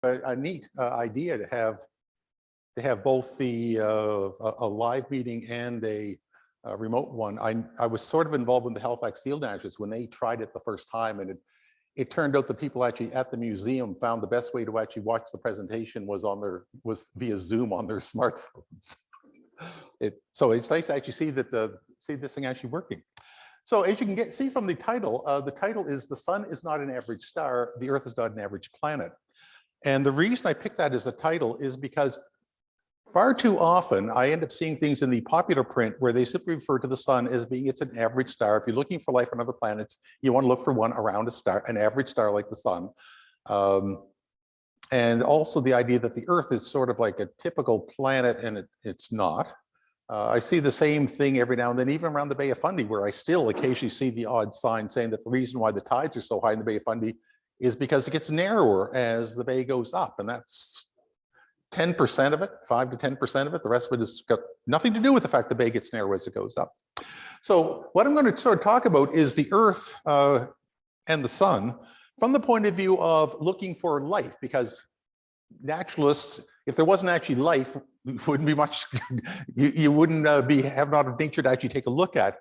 a neat idea to have both the a live meeting and a remote one. I was sort of involved in the Halifax Field Nationals when they tried it the first time, and it turned out the people actually at the museum found the best way to actually watch the presentation was via Zoom on their smartphones. So it's nice to actually see that see this thing actually working. So as you can see from the title is "The Sun is not an average star, the Earth is not an average planet." And the reason I picked that as a title is because far too often I end up seeing things in the popular print where they simply refer to the sun as being it's an average star. If you're looking for life on other planets, you want to look for one around a star, an average star like the sun. And also the idea that the Earth is sort of like a typical planet, and it's not. I see the same thing every now and then, even around the Bay of Fundy, where I still occasionally see the odd sign saying that the reason why the tides are so high in the Bay of Fundy is because it gets narrower as the bay goes up. And that's 10% of it, 5 to 10% of it. The rest of it has got nothing to do with the fact the bay gets narrower as it goes up. So what I'm going to sort of talk about is the Earth and the sun from the point of view of looking for life, because naturalists, if there wasn't actually life, wouldn't be much, you wouldn't have not of nature to actually take a look at.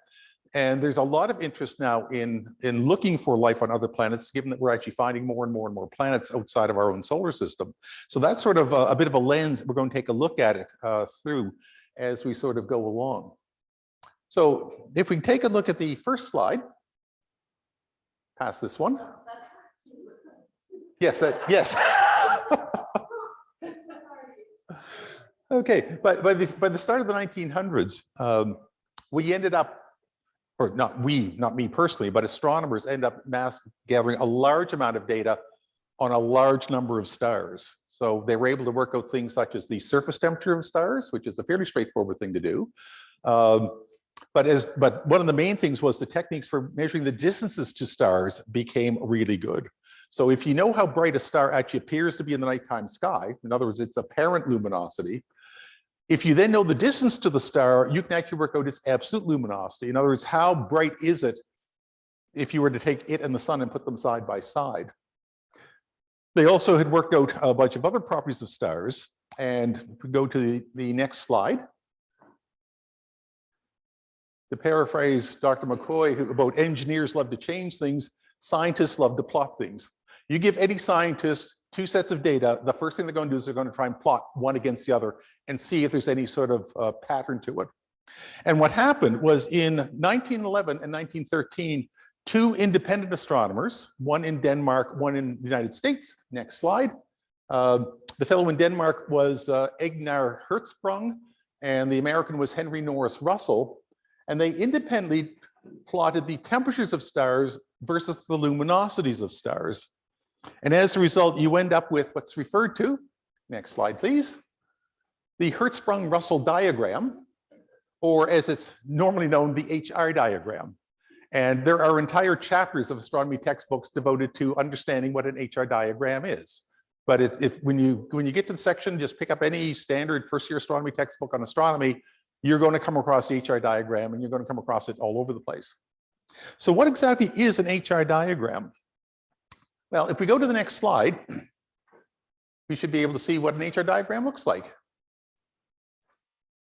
And there's a lot of interest now in looking for life on other planets, given that we're actually finding more and more and more planets outside of our own solar system. So that's sort of a bit of a lens that we're going to take a look at it through as we sort of go along. So if we take a look at the first slide, pass this one. Yes, yes. Okay, but by the start of the 1900s, we ended up, or not me personally, but astronomers end up mass gathering a large amount of data on a large number of stars. So they were able to work out things such as the surface temperature of stars, which is a fairly straightforward thing to do. But one of the main things was the techniques for measuring the distances to stars became really good. So if you know how bright a star actually appears to be in the nighttime sky, in other words, its apparent luminosity, if you then know the distance to the star, you can actually work out its absolute luminosity. In other words, how bright is it if you were to take it and the sun and put them side by side? They also had worked out a bunch of other properties of stars. And if we go to the next slide, to paraphrase Dr. McCoy about engineers love to change things, scientists love to plot things. You give any scientist 2 sets of data, the first thing they're going to do is they're going to try and plot one against the other and see if there's any sort of pattern to it. And what happened was in 1911 and 1913, 2 independent astronomers, one in Denmark, one in the United States. Next slide. The fellow in Denmark was Egnar Hertzsprung, and the American was Henry Norris Russell. And they independently plotted the temperatures of stars versus the luminosities of stars. And as a result, you end up with what's referred to, next slide, please, the Hertzsprung-Russell diagram, or as it's normally known, the HR diagram. And there are entire chapters of astronomy textbooks devoted to understanding what an HR diagram is. But when you get to the section, just pick up any standard first-year astronomy textbook on astronomy, you're going to come across the HR diagram, and you're going to come across it all over the place. So what exactly is an HR diagram? Well, if we go to the next slide, we should be able to see what an HR diagram looks like.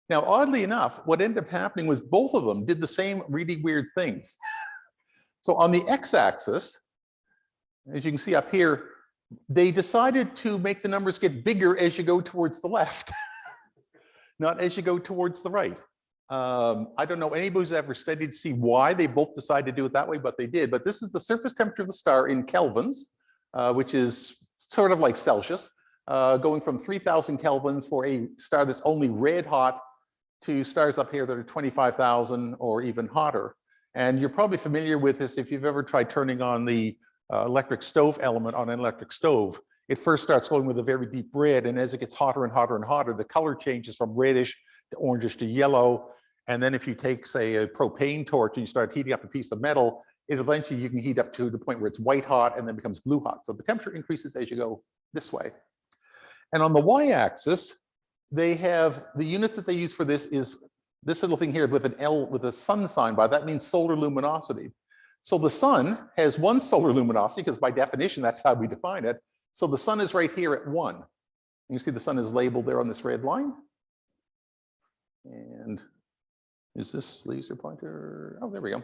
Now, oddly enough, what ended up happening was both of them did the same really weird thing. So on the x-axis, as you can see up here, they decided to make the numbers get bigger as you go towards the left, not as you go towards the right. I don't know anybody who's ever studied to see why they both decided to do it that way, but they did. But this is the surface temperature of the star in kelvins, which is sort of like Celsius, going from 3,000 kelvins for a star that's only red hot to stars up here that are 25,000 or even hotter. And you're probably familiar with this if you've ever tried turning on the electric stove element on an electric stove. It first starts going with a very deep red, and as it gets hotter and hotter and hotter, the color changes from reddish to orangish to yellow. And then if you take, say, a propane torch and you start heating up a piece of metal, it eventually you can heat up to the point where it's white hot and then becomes blue hot. So the temperature increases as you go this way. And on the y-axis, they have the units that they use for this is this little thing here with an L with a sun sign by. That means solar luminosity. So the sun has one solar luminosity because by definition, that's how we define it. So the sun is right here at 1. You see the sun is labeled there on this red line. And is this laser pointer? Oh, there we go.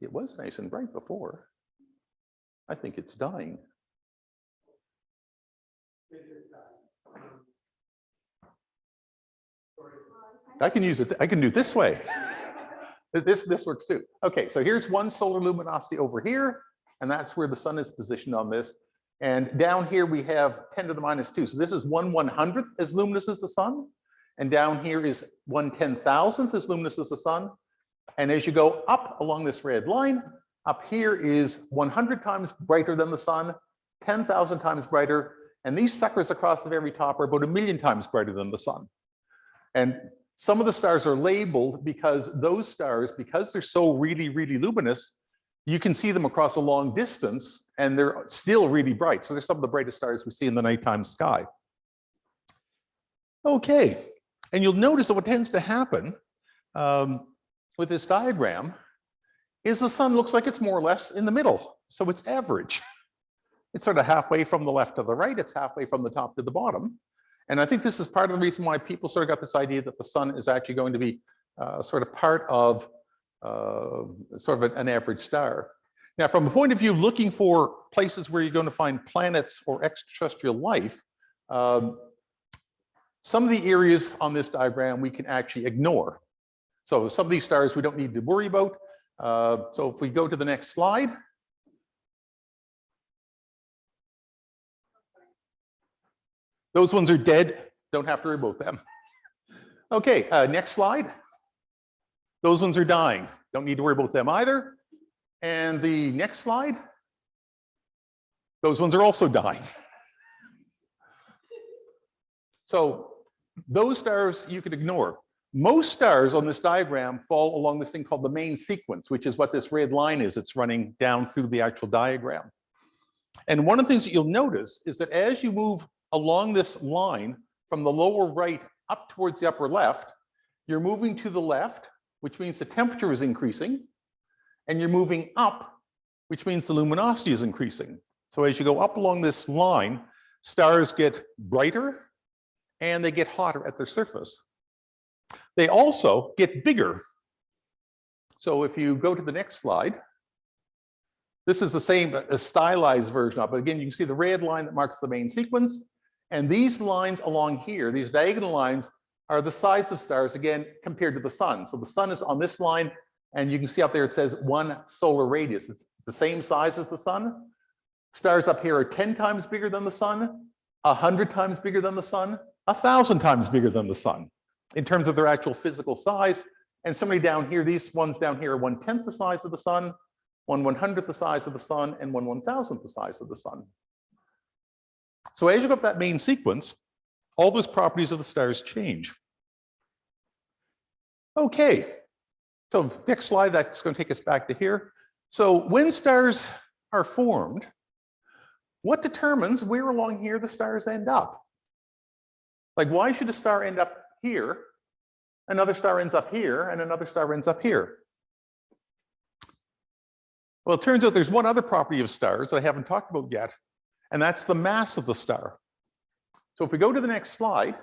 It was nice and bright before. I think it's dying. I can use it. I can do it this way. This works too. Okay, so here's one solar luminosity over here, and that's where the sun is positioned on this. And down here we have 10 to the minus 2. So this is 1/100th as luminous as the sun. And down here is 1/10,000th as luminous as the sun. And as you go up along this red line, up here is 100 times brighter than the sun, 10,000 times brighter. And these suckers across the very top are about 1,000,000 times brighter than the sun. And some of the stars are labeled because those stars, because they're so really, really luminous, you can see them across a long distance and they're still really bright. So they're some of the brightest stars we see in the nighttime sky. Okay, and you'll notice that what tends to happen with this diagram is the sun looks like it's more or less in the middle. So it's average. It's sort of halfway from the left to the right. It's halfway from the top to the bottom. And I think this is part of the reason why people sort of got this idea that the sun is actually going to be sort of part of sort of an average star. Now, from a point of view looking for places where you're going to find planets or extraterrestrial life, some of the areas on this diagram we can actually ignore. So some of these stars we don't need to worry about. So if we go to the next slide. Those ones are dead, don't have to worry about them. Okay, next slide. Those ones are dying, don't need to worry about them either. And the next slide, those ones are also dying. So those stars you could ignore. Most stars on this diagram fall along this thing called the main sequence, which is what this red line is. It's running down through the actual diagram. And one of the things that you'll notice is that as you move along this line from the lower right up towards the upper left, you're moving to the left, which means the temperature is increasing, and you're moving up, which means the luminosity is increasing. So as you go up along this line, stars get brighter and they get hotter at their surface. They also get bigger. So if you go to the next slide, this is the same, a stylized version of it. But again, you can see the red line that marks the main sequence. And these lines along here, these diagonal lines, are the size of stars, again, compared to the sun. So the sun is on this line, and you can see out there it says 1 solar radius. It's the same size as the sun. Stars up here are 10 times bigger than the sun, 100 times bigger than the sun, 1,000 times bigger than the sun in terms of their actual physical size. And somebody down here, these ones down here are 1/10 the size of the sun, 1/100th the size of the sun, and 1/1000th the size of the sun. So as you go up that main sequence, all those properties of the stars change. Okay, so next slide, that's going to take us back to here. So when stars are formed, what determines where along here the stars end up? Like, why should a star end up here, another star ends up here, and another star ends up here? Well, it turns out there's one other property of stars that I haven't talked about yet, and that's the mass of the star. So if we go to the next slide,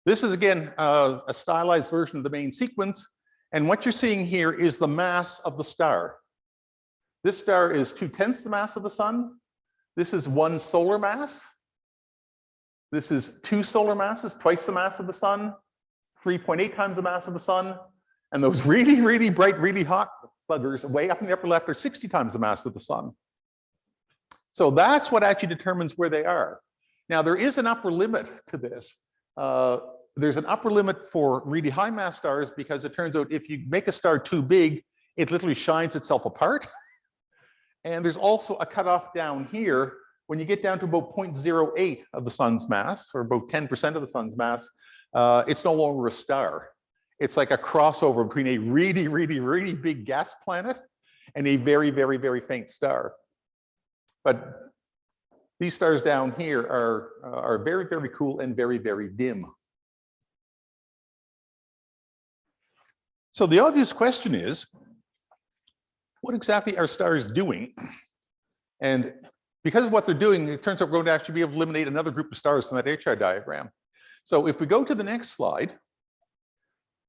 this is again a stylized version of the main sequence. And what you're seeing here is the mass of the star. This star is 2/10 the mass of the sun. This is 1 solar mass. This is 2 solar masses, twice the mass of the sun, 3.8 times the mass of the sun. And those really, really bright, really hot buggers way up in the upper left are 60 times the mass of the sun. So that's what actually determines where they are. Now, there is an upper limit to this. There's an upper limit for really high mass stars because it turns out if you make a star too big, it literally shines itself apart. And there's also a cutoff down here. When you get down to about 0.08 of the sun's mass, or about 10% of the sun's mass, it's no longer a star. It's like a crossover between a really, really, really big gas planet and a very, very, very faint star. But these stars down here are very, very cool and very, very dim. So the obvious question is, what exactly are stars doing And because of what they're doing, it turns out we're going to actually be able to eliminate another group of stars in that HR diagram. So if we go to the next slide,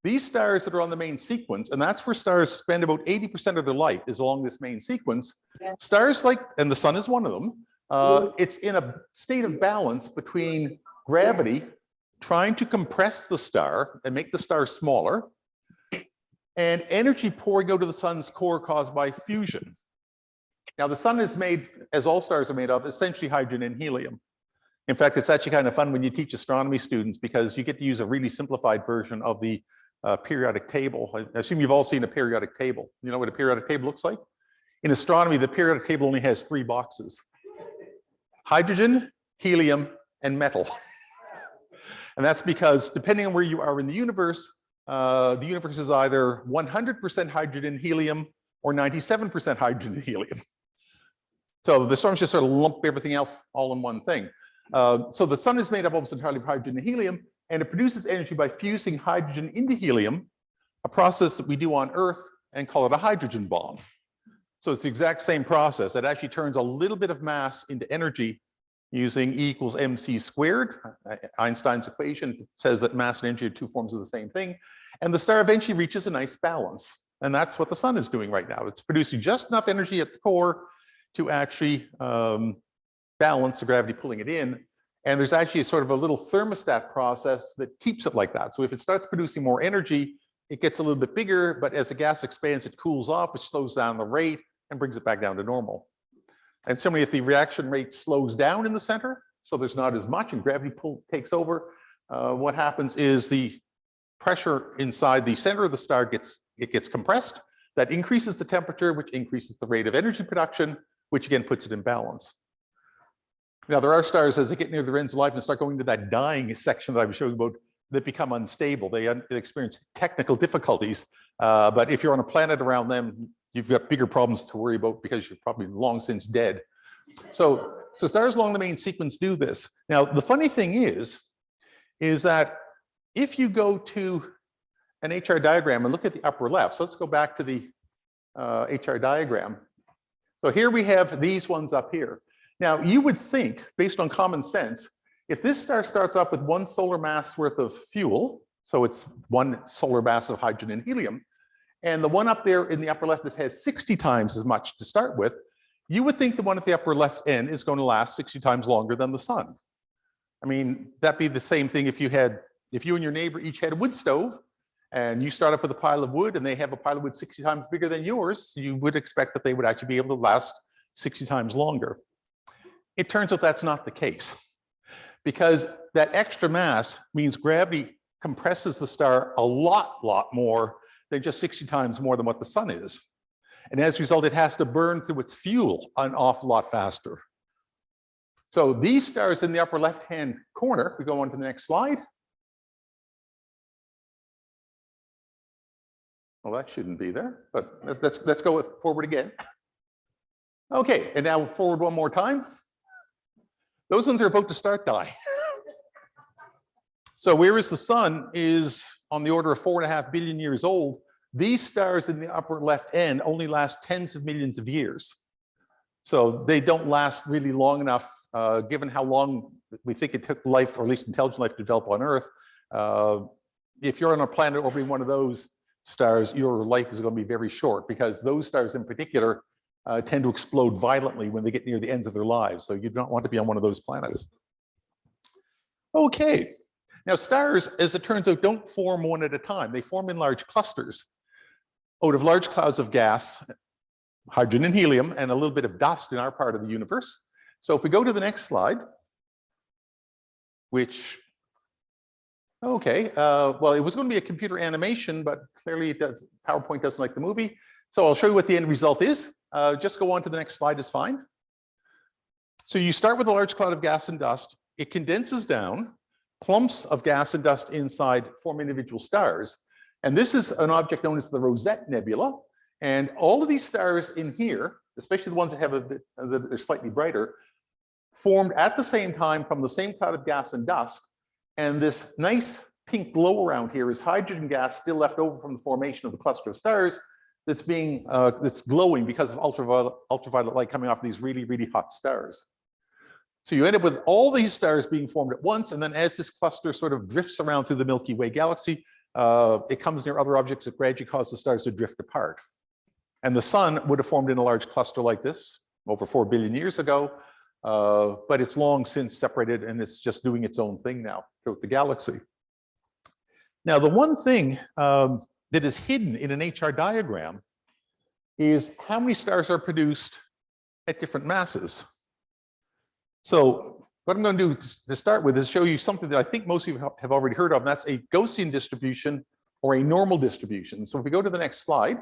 these stars that are on the main sequence, and that's where stars spend about 80% of their life is along this main sequence. Stars like, and the sun is one of them, it's in a state of balance between gravity trying to compress the star and make the star smaller, and energy pouring out of the sun's core caused by fusion. Now, the sun is made, as all stars are made of, essentially hydrogen and helium. In fact, it's actually kind of fun when you teach astronomy students because you get to use a really simplified version of the periodic table. I assume you've all seen a periodic table. You know what a periodic table looks like? In astronomy, the periodic table only has 3 boxes: hydrogen, helium, and metal. And that's because depending on where you are in the universe is either 100% hydrogen helium or 97% hydrogen helium. So the storms just sort of lump everything else all in one thing. So the sun is made up almost entirely of hydrogen and helium, and it produces energy by fusing hydrogen into helium, a process that we do on Earth and call it a hydrogen bomb. So it's the exact same process. It actually turns a little bit of mass into energy using E equals mc squared. Einstein's equation says that mass and energy are 2 forms of the same thing. And the star eventually reaches a nice balance. And that's what the sun is doing right now. It's producing just enough energy at the core to actually balance the gravity pulling it in. And there's actually sort of a little thermostat process that keeps it like that. So if it starts producing more energy, it gets a little bit bigger, but as the gas expands, it cools off, which slows down the rate and brings it back down to normal. And similarly, if the reaction rate slows down in the center, so there's not as much and gravity takes over, what happens is the pressure inside the center of the star gets compressed. That increases the temperature, which increases the rate of energy production, which again puts it in balance. Now, there are stars as they get near their ends of life and start going to that dying section that I was showing about that become unstable. They experience technical difficulties, but if you're on a planet around them, you've got bigger problems to worry about because you're probably long since dead. So stars along the main sequence do this. Now, the funny thing is that if you go to an HR diagram and look at the upper left, so let's go back to the HR diagram. So here we have these ones up here. Now, you would think, based on common sense, if this star starts off with 1 solar mass worth of fuel, so it's 1 solar mass of hydrogen and helium, and the one up there in the upper left that has 60 times as much to start with, you would think the one at the upper left end is going to last 60 times longer than the sun. I mean, that'd be the same thing if you and your neighbor each had a wood stove, and you start up with a pile of wood and they have a pile of wood 60 times bigger than yours, you would expect that they would actually be able to last 60 times longer. It turns out that's not the case, because that extra mass means gravity compresses the star a lot more than just 60 times more than what the sun is. And as a result, it has to burn through its fuel an awful lot faster. So these stars in the upper left-hand corner, if we go on to the next slide. Well, that shouldn't be there, but let's go forward again. Okay, and now forward one more time. Those ones are about to start dying. So whereas the sun is on the order of 4.5 billion years old, these stars in the upper left end only last tens of millions of years. So they don't last really long enough, given how long we think it took life, or at least intelligent life, to develop on Earth. If you're on a planet orbiting one of those stars, your life is going to be very short, because those stars in particular tend to explode violently when they get near the ends of their lives. So you don't want to be on one of those planets. Okay. Now, stars, as it turns out, don't form one at a time. They form in large clusters out of large clouds of gas, hydrogen and helium, and a little bit of dust in our part of the universe. So if we go to the next slide, which, okay, well, it was going to be a computer animation, but clearly PowerPoint doesn't like the movie. So I'll show you what the end result is. Just go on to the next slide is fine. So you start with a large cloud of gas and dust. It condenses down. Clumps of gas and dust inside form individual stars. And this is an object known as the Rosette Nebula. And all of these stars in here, especially the ones that have that are slightly brighter, formed at the same time from the same cloud of gas and dust. And this nice pink glow around here is hydrogen gas still left over from the formation of the cluster of stars. that's being that's glowing because of ultraviolet light coming off these really, really hot stars. So you end up with all these stars being formed at once, and then as this cluster sort of drifts around through the Milky Way galaxy, it comes near other objects that gradually cause the stars to drift apart. And the sun would have formed in a large cluster like this over 4 billion years ago, but it's long since separated and it's just doing its own thing now throughout the galaxy. Now, the one thing that is hidden in an HR diagram is how many stars are produced at different masses. So what I'm going to do to start with is show you something that I think most of you have already heard of, and that's a Gaussian distribution or a normal distribution. So if we go to the next slide.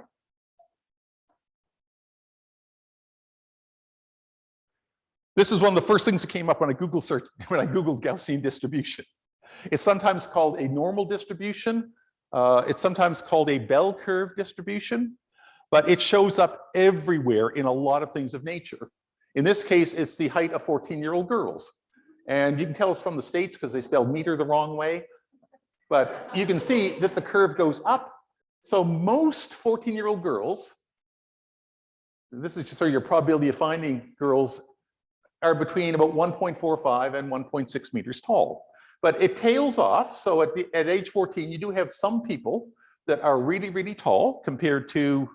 This is one of the first things that came up when I Googled Gaussian distribution. It's sometimes called a normal distribution. It's sometimes called a bell curve distribution, but it shows up everywhere in a lot of things of nature. In this case, it's the height of 14-year-old girls. And you can tell it's from the States because they spelled meter the wrong way. But you can see that the curve goes up. So most 14-year-old girls, this is just sort of your probability of finding girls, are between about 1.45 and 1.6 meters tall. But it tails off. So at age 14, you do have some people that are really, really tall compared to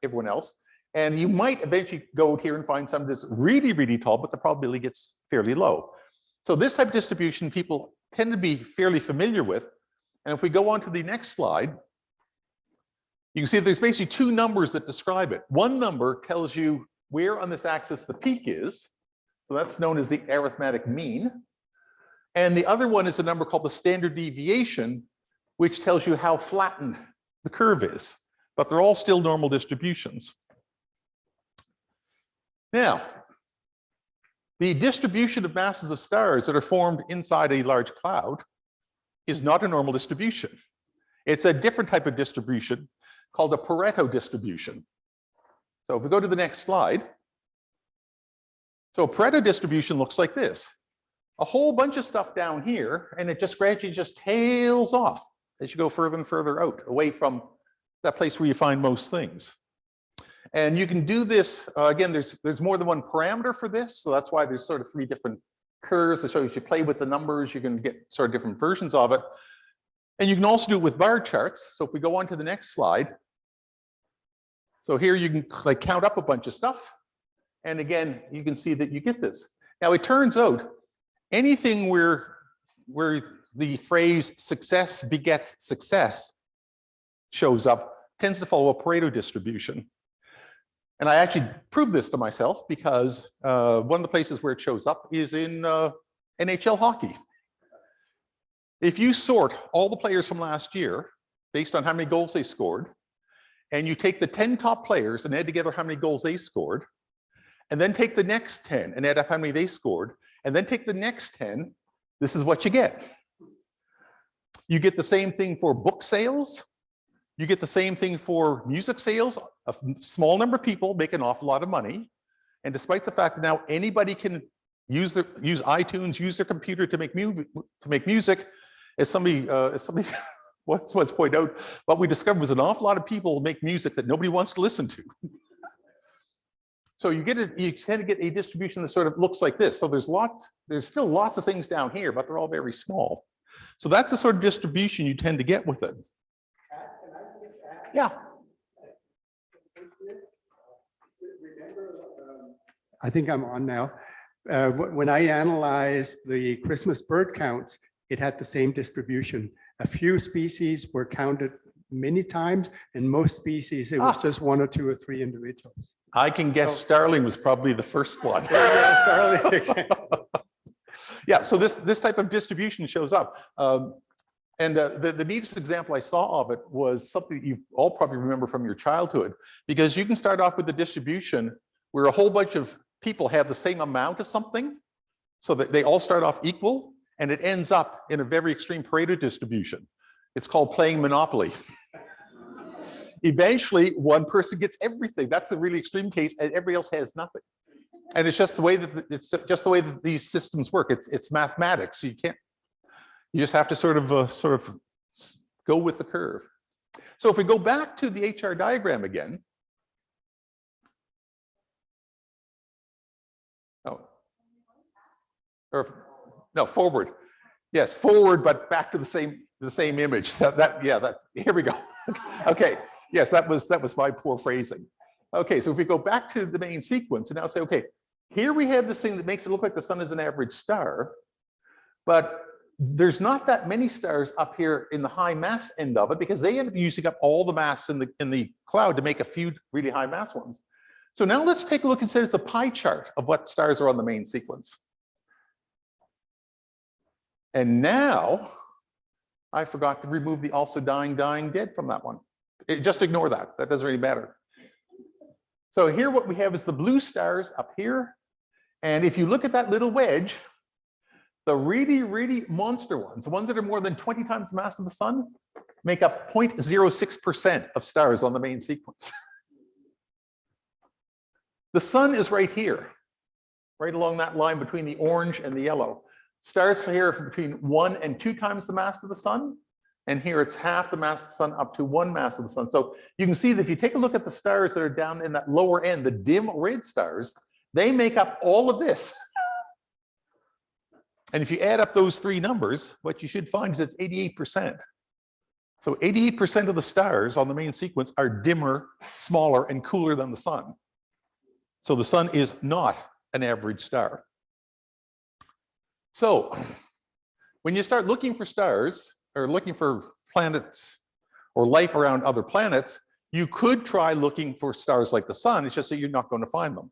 everyone else. And you might eventually go here and find some that's really, really tall, but the probability gets fairly low. So this type of distribution people tend to be fairly familiar with. And if we go on to the next slide, you can see there's basically two numbers that describe it. One number tells you where on this axis the peak is. So that's known as the arithmetic mean. And the other one is a number called the standard deviation, which tells you how flattened the curve is. But they're all still normal distributions. Now, the distribution of masses of stars that are formed inside a large cloud is not a normal distribution. It's a different type of distribution called a Pareto distribution. So if we go to the next slide. So a Pareto distribution looks like this. A whole bunch of stuff down here, and it just gradually just tails off as you go further and further out, away from that place where you find most things. And you can do this, again, there's more than one parameter for this, so that's why there's sort of 3 different curves to show you. As you play with the numbers, you can get sort of different versions of it. And you can also do it with bar charts. So if we go on to the next slide. So here you can like count up a bunch of stuff. And again, you can see that you get this. Now it turns out anything where the phrase success begets success shows up tends to follow a Pareto distribution. And I actually proved this to myself because one of the places where it shows up is in NHL hockey. If you sort all the players from last year based on how many goals they scored, and you take the 10 top players and add together how many goals they scored, and then take the next 10 and add up how many they scored, and then take the next 10, this is what you get. You get the same thing for book sales. You get the same thing for music sales. A small number of people make an awful lot of money. And despite the fact that now anybody can use iTunes, use their computer to make music, as somebody once pointed out, what we discovered was an awful lot of people make music that nobody wants to listen to. So you tend to get a distribution that sort of looks like this. So there's still lots of things down here, but they're all very small. So that's the sort of distribution you tend to get with it. Yeah. I think I'm on now. When I analyzed the Christmas bird counts, it had the same distribution. A few species were counted many times, and most species, it was just 1 or 2 or 3 individuals. I can guess starling was probably the first one. Yeah, starling. Yeah, so this type of distribution shows up. And the neatest example I saw of it was something you all probably remember from your childhood, because you can start off with a distribution where a whole bunch of people have the same amount of something, so that they all start off equal, and it ends up in a very extreme Pareto distribution. It's called playing Monopoly. Eventually, one person gets everything. That's a really extreme case, and everybody else has nothing. And it's just the way that these systems work. It's mathematics. You just have to sort of go with the curve. So if we go back to the HR diagram again, or no, forward. Yes, forward, but back to the same image. Here we go. Okay, yes, that was my poor phrasing. Okay, so if we go back to the main sequence and now say, okay, here we have this thing that makes it look like the sun is an average star, but there's not that many stars up here in the high mass end of it because they end up using up all the mass in the cloud to make a few really high mass ones. So now let's take a look and say it's a pie chart of what stars are on the main sequence. And now I forgot to remove the also dying, dead from that one. Just ignore that. That doesn't really matter. So here what we have is the blue stars up here. And if you look at that little wedge, the really, really monster ones, the ones that are more than 20 times the mass of the sun, make up 0.06% of stars on the main sequence. The sun is right here, right along that line between the orange and the yellow. Stars here are between 1 and 2 times the mass of the sun. And here it's half the mass of the sun up to 1 mass of the sun. So you can see that if you take a look at the stars that are down in that lower end, the dim red stars, they make up all of this. And if you add up those 3 numbers, what you should find is it's 88%. So 88% of the stars on the main sequence are dimmer, smaller, and cooler than the sun. So the sun is not an average star. So when you start looking for stars or looking for planets or life around other planets, you could try looking for stars like the sun. It's just that you're not going to find them.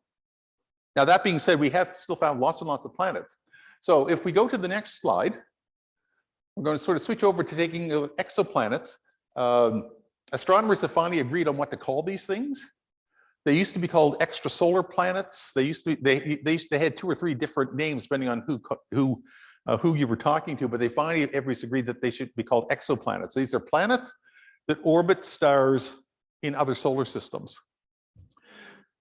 Now, that being said, we have still found lots and lots of planets. So if we go to the next slide, we're going to sort of switch over to taking exoplanets. Astronomers have finally agreed on what to call these things. They used to be called extrasolar planets. They had 2 or 3 different names depending on who you were talking to, but they finally everybody's agreed that they should be called exoplanets. These are planets that orbit stars in other solar systems.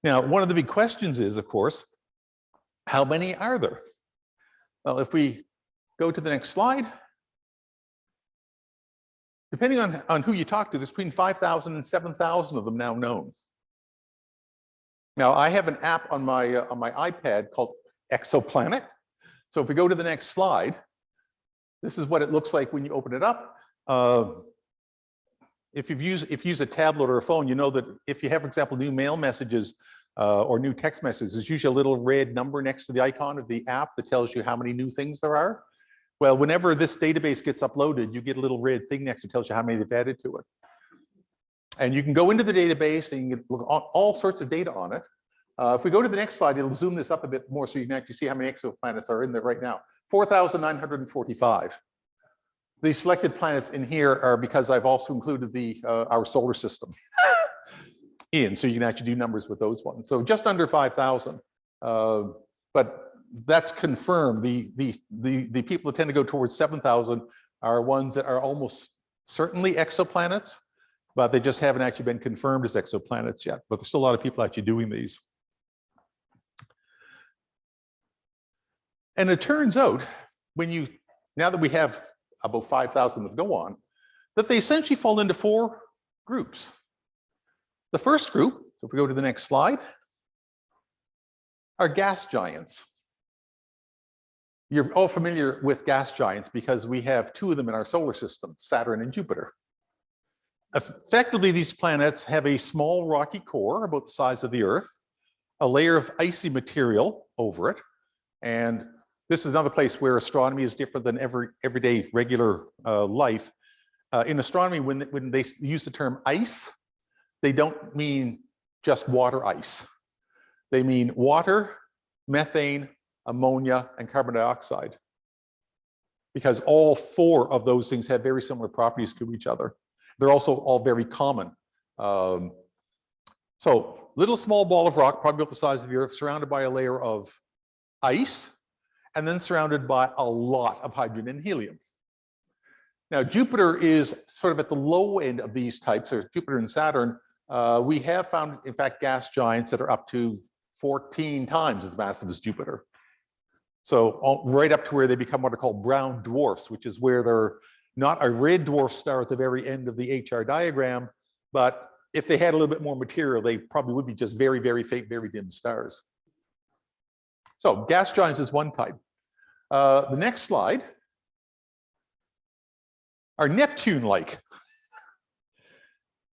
Now, one of the big questions is, of course, how many are there? Well, if we go to the next slide, depending on who you talk to, there's between 5,000 and 7,000 of them now known. Now, I have an app on my iPad called Exoplanet. So if we go to the next slide, this is what it looks like when you open it up. If you use a tablet or a phone, you know that if you have, for example, new mail messages or new text messages, there's usually a little red number next to the icon of the app that tells you how many new things there are. Well, whenever this database gets uploaded, you get a little red thing next that tells you how many they've added to it. And you can go into the database and you can look at all sorts of data on it. If we go to the next slide, it'll zoom this up a bit more so you can actually see how many exoplanets are in there right now. 4,945. The selected planets in here are because I've also included our solar system in, so you can actually do numbers with those ones. So just under 5,000, but that's confirmed. The people that tend to go towards 7,000 are ones that are almost certainly exoplanets, but they just haven't actually been confirmed as exoplanets yet. But there's still a lot of people actually doing these. And it turns out, now that we have about 5,000 that go on, that they essentially fall into 4 groups. The first group, so if we go to the next slide, are gas giants. You're all familiar with gas giants because we have 2 of them in our solar system, Saturn and Jupiter. Effectively, these planets have a small rocky core about the size of the Earth, a layer of icy material over it, and this is another place where astronomy is different than everyday regular life. In astronomy, when they use the term ice, they don't mean just water ice. They mean water, methane, ammonia, and carbon dioxide, because all 4 of those things have very similar properties to each other. They're also all very common. So little small ball of rock, probably about the size of the Earth, surrounded by a layer of ice, and then surrounded by a lot of hydrogen and helium. Now, Jupiter is sort of at the low end of these types, or Jupiter and Saturn. We have found, in fact, gas giants that are up to 14 times as massive as Jupiter. So right up to where they become what are called brown dwarfs, which is where they're not a red dwarf star at the very end of the HR diagram, but if they had a little bit more material, they probably would be just very, very faint, very dim stars. So gas giants is one type. The next slide are Neptune-like.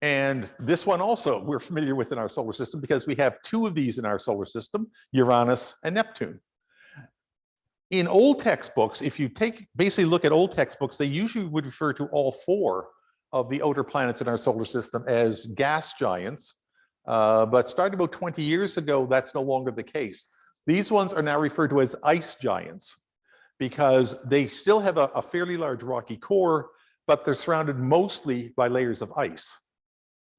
And this one also we're familiar with in our solar system because we have two of these in our solar system, Uranus and Neptune. In old textbooks, if you basically look at old textbooks, they usually would refer to all four of the outer planets in our solar system as gas giants. But starting about 20 years ago, that's no longer the case. These ones are now referred to as ice giants because they still have a fairly large rocky core, but they're surrounded mostly by layers of ice.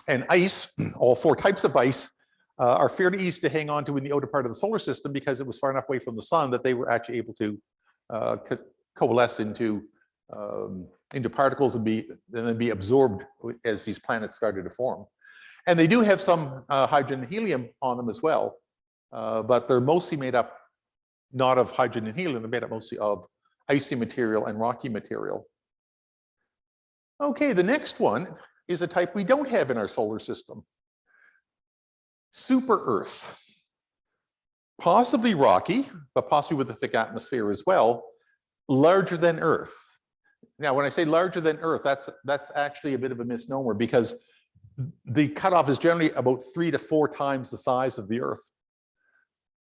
And ice, all four types of ice, are fairly easy to hang on to in the outer part of the solar system because it was far enough away from the sun that they were actually able to coalesce into particles and then be absorbed as these planets started to form. And they do have some hydrogen and helium on them as well, but they're mostly made up not of hydrogen and helium, they're made up mostly of icy material and rocky material. Okay, the next one is a type we don't have in our solar system. Super Earths. Possibly rocky, but possibly with a thick atmosphere as well, larger than Earth. Now, when I say larger than Earth, that's actually a bit of a misnomer because the cutoff is generally about 3 to 4 times the size of the Earth.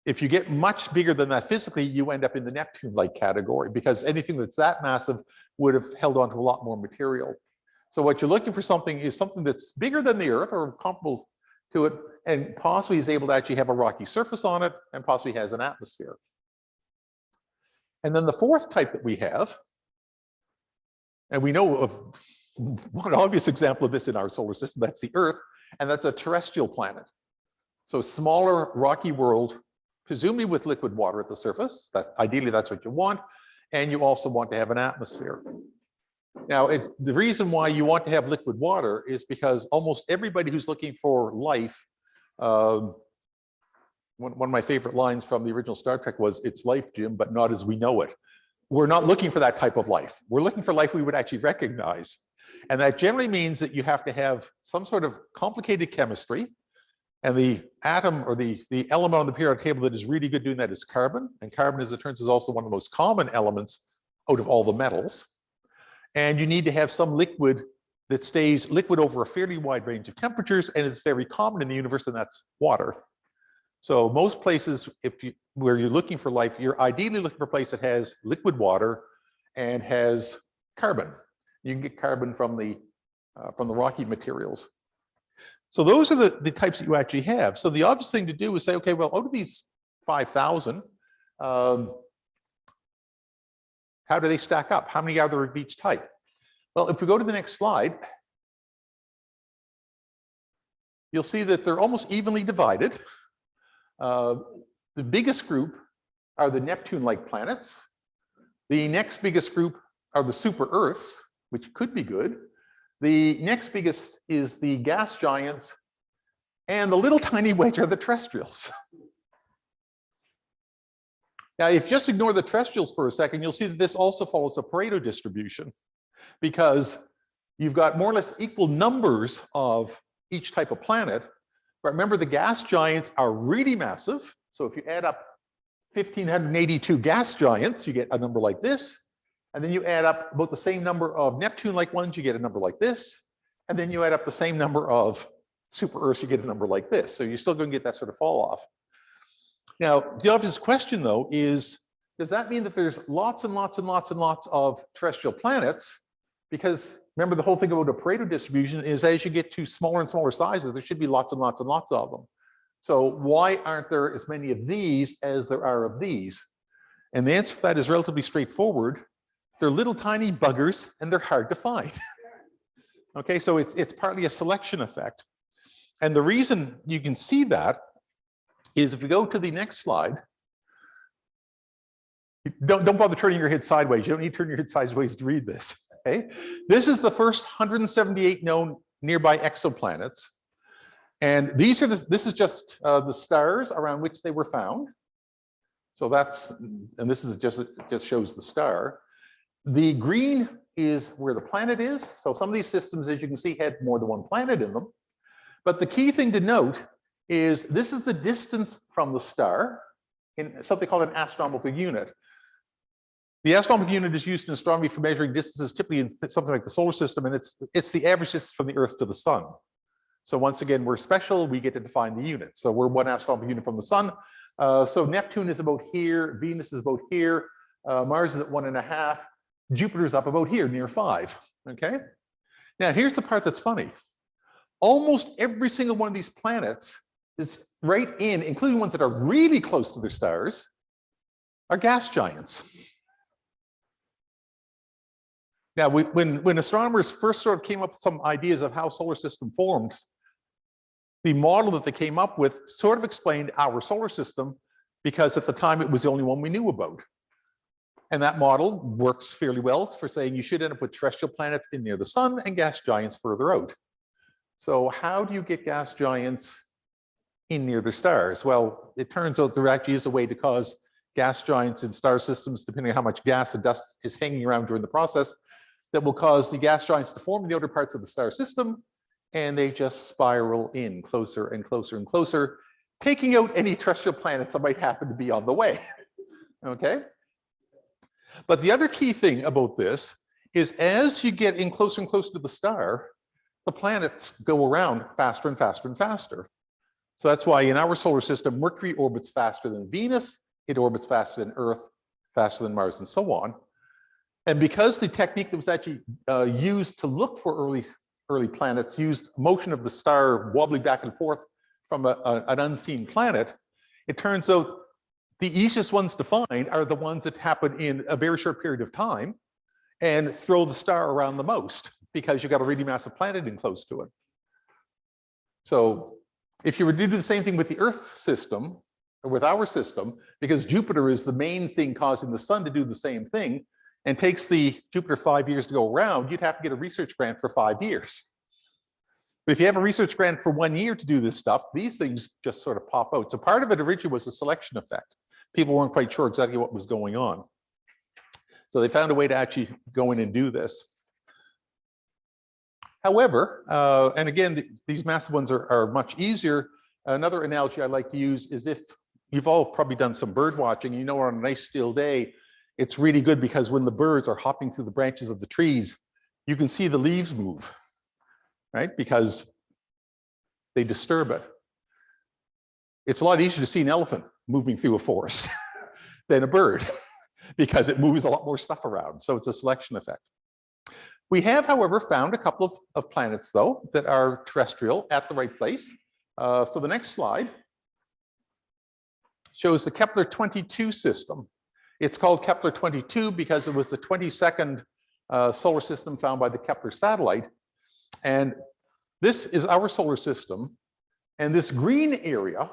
If you get much bigger than that physically, you end up in the Neptune-like category because anything that's that massive would have held on to a lot more material. So what you're looking for is something that's bigger than the Earth or comparable to it, and possibly is able to actually have a rocky surface on it, and possibly has an atmosphere. And then the fourth type that we have, and we know of one obvious example of this in our solar system, that's the Earth, and that's a terrestrial planet. So smaller rocky world, presumably with liquid water at the surface. Ideally, that's what you want. And you also want to have an atmosphere. Now, the reason why you want to have liquid water is because almost everybody who's looking for life, one of my favorite lines from the original Star Trek was, "It's life, Jim, but not as we know it." We're not looking for that type of life. We're looking for life we would actually recognize. And that generally means that you have to have some sort of complicated chemistry. And the atom or the element on the periodic table that is really good doing that is carbon. And carbon, as it turns, is also one of the most common elements out of all the metals. And you need to have some liquid that stays liquid over a fairly wide range of temperatures, and it's very common in the universe, and that's water. So most places, where you're looking for life, you're ideally looking for a place that has liquid water and has carbon. You can get carbon from the rocky materials. So those are the types that you actually have. So the obvious thing to do is say, okay, well, out of these 5,000, how do they stack up? How many are there of each type? Well, if we go to the next slide, you'll see that they're almost evenly divided. The biggest group are the Neptune-like planets. The next biggest group are the super Earths, which could be good. The next biggest is the gas giants, and the little tiny wedge are the terrestrials. Now, if you just ignore the terrestrials for a second, you'll see that this also follows a Pareto distribution because you've got more or less equal numbers of each type of planet. But remember, the gas giants are really massive. So if you add up 1,582 gas giants, you get a number like this. And then you add up about the same number of Neptune-like ones, you get a number like this. And then you add up the same number of super Earths, you get a number like this. So you're still going to get that sort of fall off. Now, the obvious question, though, is, does that mean that there's lots and lots and lots and lots of terrestrial planets? Because remember, the whole thing about a Pareto distribution is as you get to smaller and smaller sizes, there should be lots and lots and lots of them. So why aren't there as many of these as there are of these? And the answer for that is relatively straightforward. They're little tiny buggers and they're hard to find. Okay, so it's partly a selection effect. And the reason you can see that is if we go to the next slide, don't bother turning your head sideways. You don't need to turn your head sideways to read this. Okay, this is the first 178 known nearby exoplanets, and this is just the stars around which they were found. So this is just shows the star. The green is where the planet is. So some of these systems, as you can see, had more than one planet in them. But the key thing to note is this is the distance from the star in something called an astronomical unit. The astronomical unit is used in astronomy for measuring distances, typically in something like the solar system, and it's the average distance from the Earth to the sun. So once again, we're special, we get to define the unit. So we're 1 astronomical unit from the sun. So Neptune is about here, Venus is about here, Mars is at 1.5, Jupiter's up about here, near 5, okay? Now here's the part that's funny. Almost every single one of these planets is right in, including ones that are really close to their stars, are gas giants. Now, when astronomers first sort of came up with some ideas of how solar system formed, the model that they came up with sort of explained our solar system because at the time it was the only one we knew about. And that model works fairly well for saying you should end up with terrestrial planets in near the sun and gas giants further out. So how do you get gas giants in near their stars? Well, it turns out there actually is a way to cause gas giants in star systems, depending on how much gas and dust is hanging around during the process, that will cause the gas giants to form in the outer parts of the star system, and they just spiral in closer and closer and closer, taking out any terrestrial planets that might happen to be on the way, okay? But the other key thing about this is as you get in closer and closer to the star, the planets go around faster and faster and faster. So that's why in our solar system, Mercury orbits faster than Venus, it orbits faster than Earth, faster than Mars, and so on. And because the technique that was actually used to look for early planets used motion of the star wobbling back and forth from an unseen planet, it turns out the easiest ones to find are the ones that happen in a very short period of time and throw the star around the most because you've got a really massive planet in close to it. So if you were to do the same thing with the Earth system, or with our system, because Jupiter is the main thing causing the sun to do the same thing, and takes the Jupiter 5 years to go around, you'd have to get a research grant for 5 years. But if you have a research grant for 1 year to do this stuff, these things just sort of pop out. So part of it originally was a selection effect. People weren't quite sure exactly what was going on. So they found a way to actually go in and do this. However, and again, these massive ones are much easier. Another analogy I like to use is if you've all probably done some bird watching, you know, on a nice still day, it's really good because when the birds are hopping through the branches of the trees, you can see the leaves move, right? Because they disturb it. It's a lot easier to see an elephant moving through a forest than a bird because it moves a lot more stuff around. So it's a selection effect. We have, however, found a couple of planets, though, that are terrestrial at the right place. So the next slide shows the Kepler-22 system. It's called Kepler-22 because it was the 22nd solar system found by the Kepler satellite. And this is our solar system. And this green area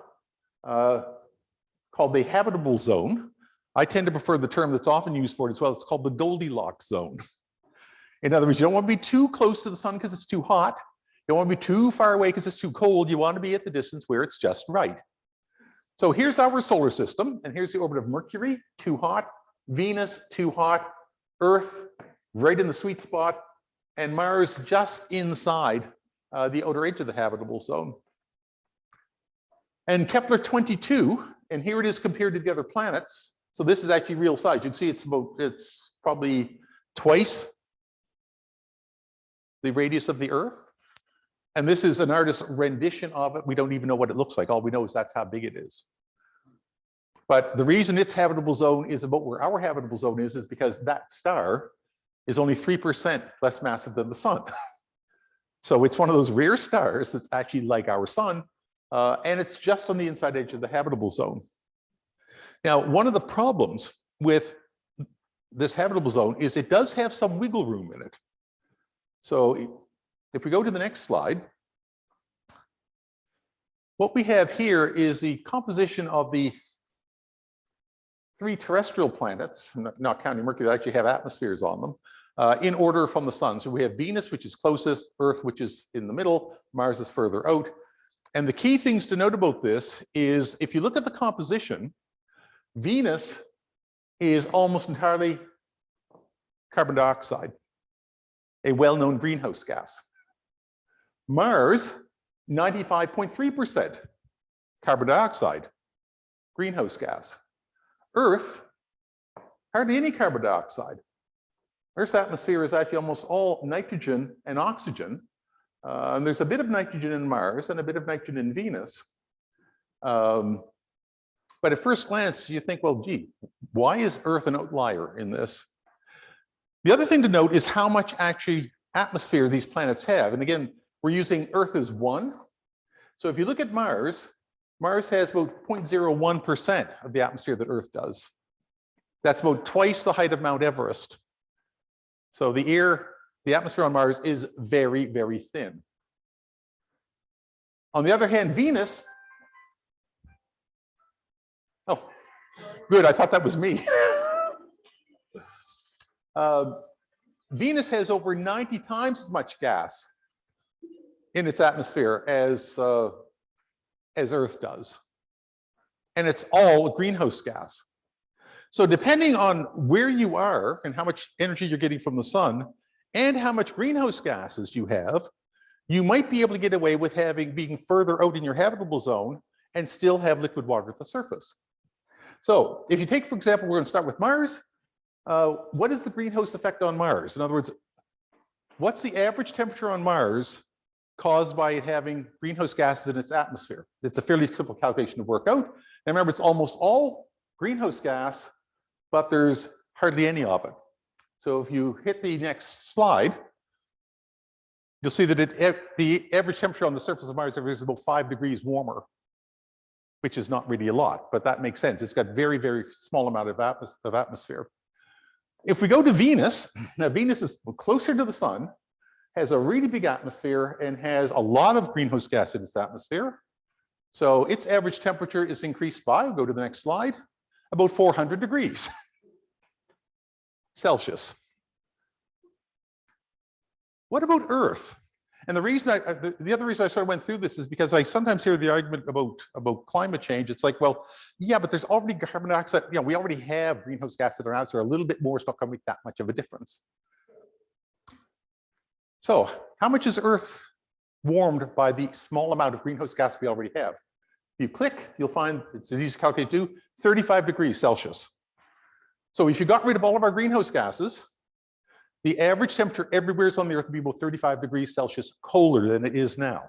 called the habitable zone, I tend to prefer the term that's often used for it as well. It's called the Goldilocks zone. In other words, you don't want to be too close to the sun because it's too hot. You don't want to be too far away because it's too cold. You want to be at the distance where it's just right. So here's our solar system, and here's the orbit of Mercury, too hot, Venus, too hot, Earth, right in the sweet spot, and Mars just inside the outer edge of the habitable zone. And Kepler-22, and here it is compared to the other planets. So this is actually real size. You can see it's probably twice the radius of the Earth. And this is an artist's rendition of it. We don't even know what it looks like. All we know is that's how big it is. But the reason its habitable zone is about where our habitable zone is because that star is only 3% less massive than the sun. So it's one of those rare stars that's actually like our sun, and it's just on the inside edge of the habitable zone. Now, one of the problems with this habitable zone is it does have some wiggle room in it. So if we go to the next slide, what we have here is the composition of the 3 terrestrial planets, not counting Mercury, that actually have atmospheres on them, in order from the sun. So we have Venus, which is closest, Earth, which is in the middle, Mars is further out. And the key things to note about this is if you look at the composition, Venus is almost entirely carbon dioxide, a well-known greenhouse gas. Mars, 95.3% carbon dioxide, greenhouse gas. Earth, Hardly any carbon dioxide. Earth's atmosphere is actually almost all nitrogen and oxygen. And there's a bit of nitrogen in Mars and a bit of nitrogen in Venus. But at first glance, you think, well, gee, why is Earth an outlier in this? The other thing to note is how much actually atmosphere these planets have. And again, we're using Earth as 1. So if you look at Mars, Mars has about 0.01% of the atmosphere that Earth does. That's about twice the height of Mount Everest. So the atmosphere on Mars is very, very thin. On the other hand, Venus, oh, good, I thought that was me. Venus has over 90 times as much gas in its atmosphere as Earth does. And it's all greenhouse gas. So depending on where you are and how much energy you're getting from the sun and how much greenhouse gases you have, you might be able to get away with being further out in your habitable zone and still have liquid water at the surface. So if you take, for example, we're going to start with Mars. What is the greenhouse effect on Mars? In other words, what's the average temperature on Mars caused by it having greenhouse gases in its atmosphere? It's a fairly simple calculation to work out. And remember, it's almost all greenhouse gas, but there's hardly any of it. So if you hit the next slide, you'll see that the average temperature on the surface of Mars is about 5 degrees warmer, which is not really a lot, but that makes sense. It's got very, very small amount of atmosphere. If we go to Venus, now Venus is closer to the sun, has a really big atmosphere, and has a lot of greenhouse gas in its atmosphere. So its average temperature is increased by, go to the next slide, about 400 degrees Celsius. What about Earth? And the reason the other reason I sort of went through this is because I sometimes hear the argument about climate change. It's like, well, yeah, but there's already carbon dioxide. You know, we already have greenhouse gas in our atmosphere. A little bit more is not going to make that much of a difference. So how much is Earth warmed by the small amount of greenhouse gas we already have? If you click, you'll find it's easy to calculate too, 35 degrees Celsius. So if you got rid of all of our greenhouse gases, the average temperature everywhere on the Earth would be about 35 degrees Celsius colder than it is now.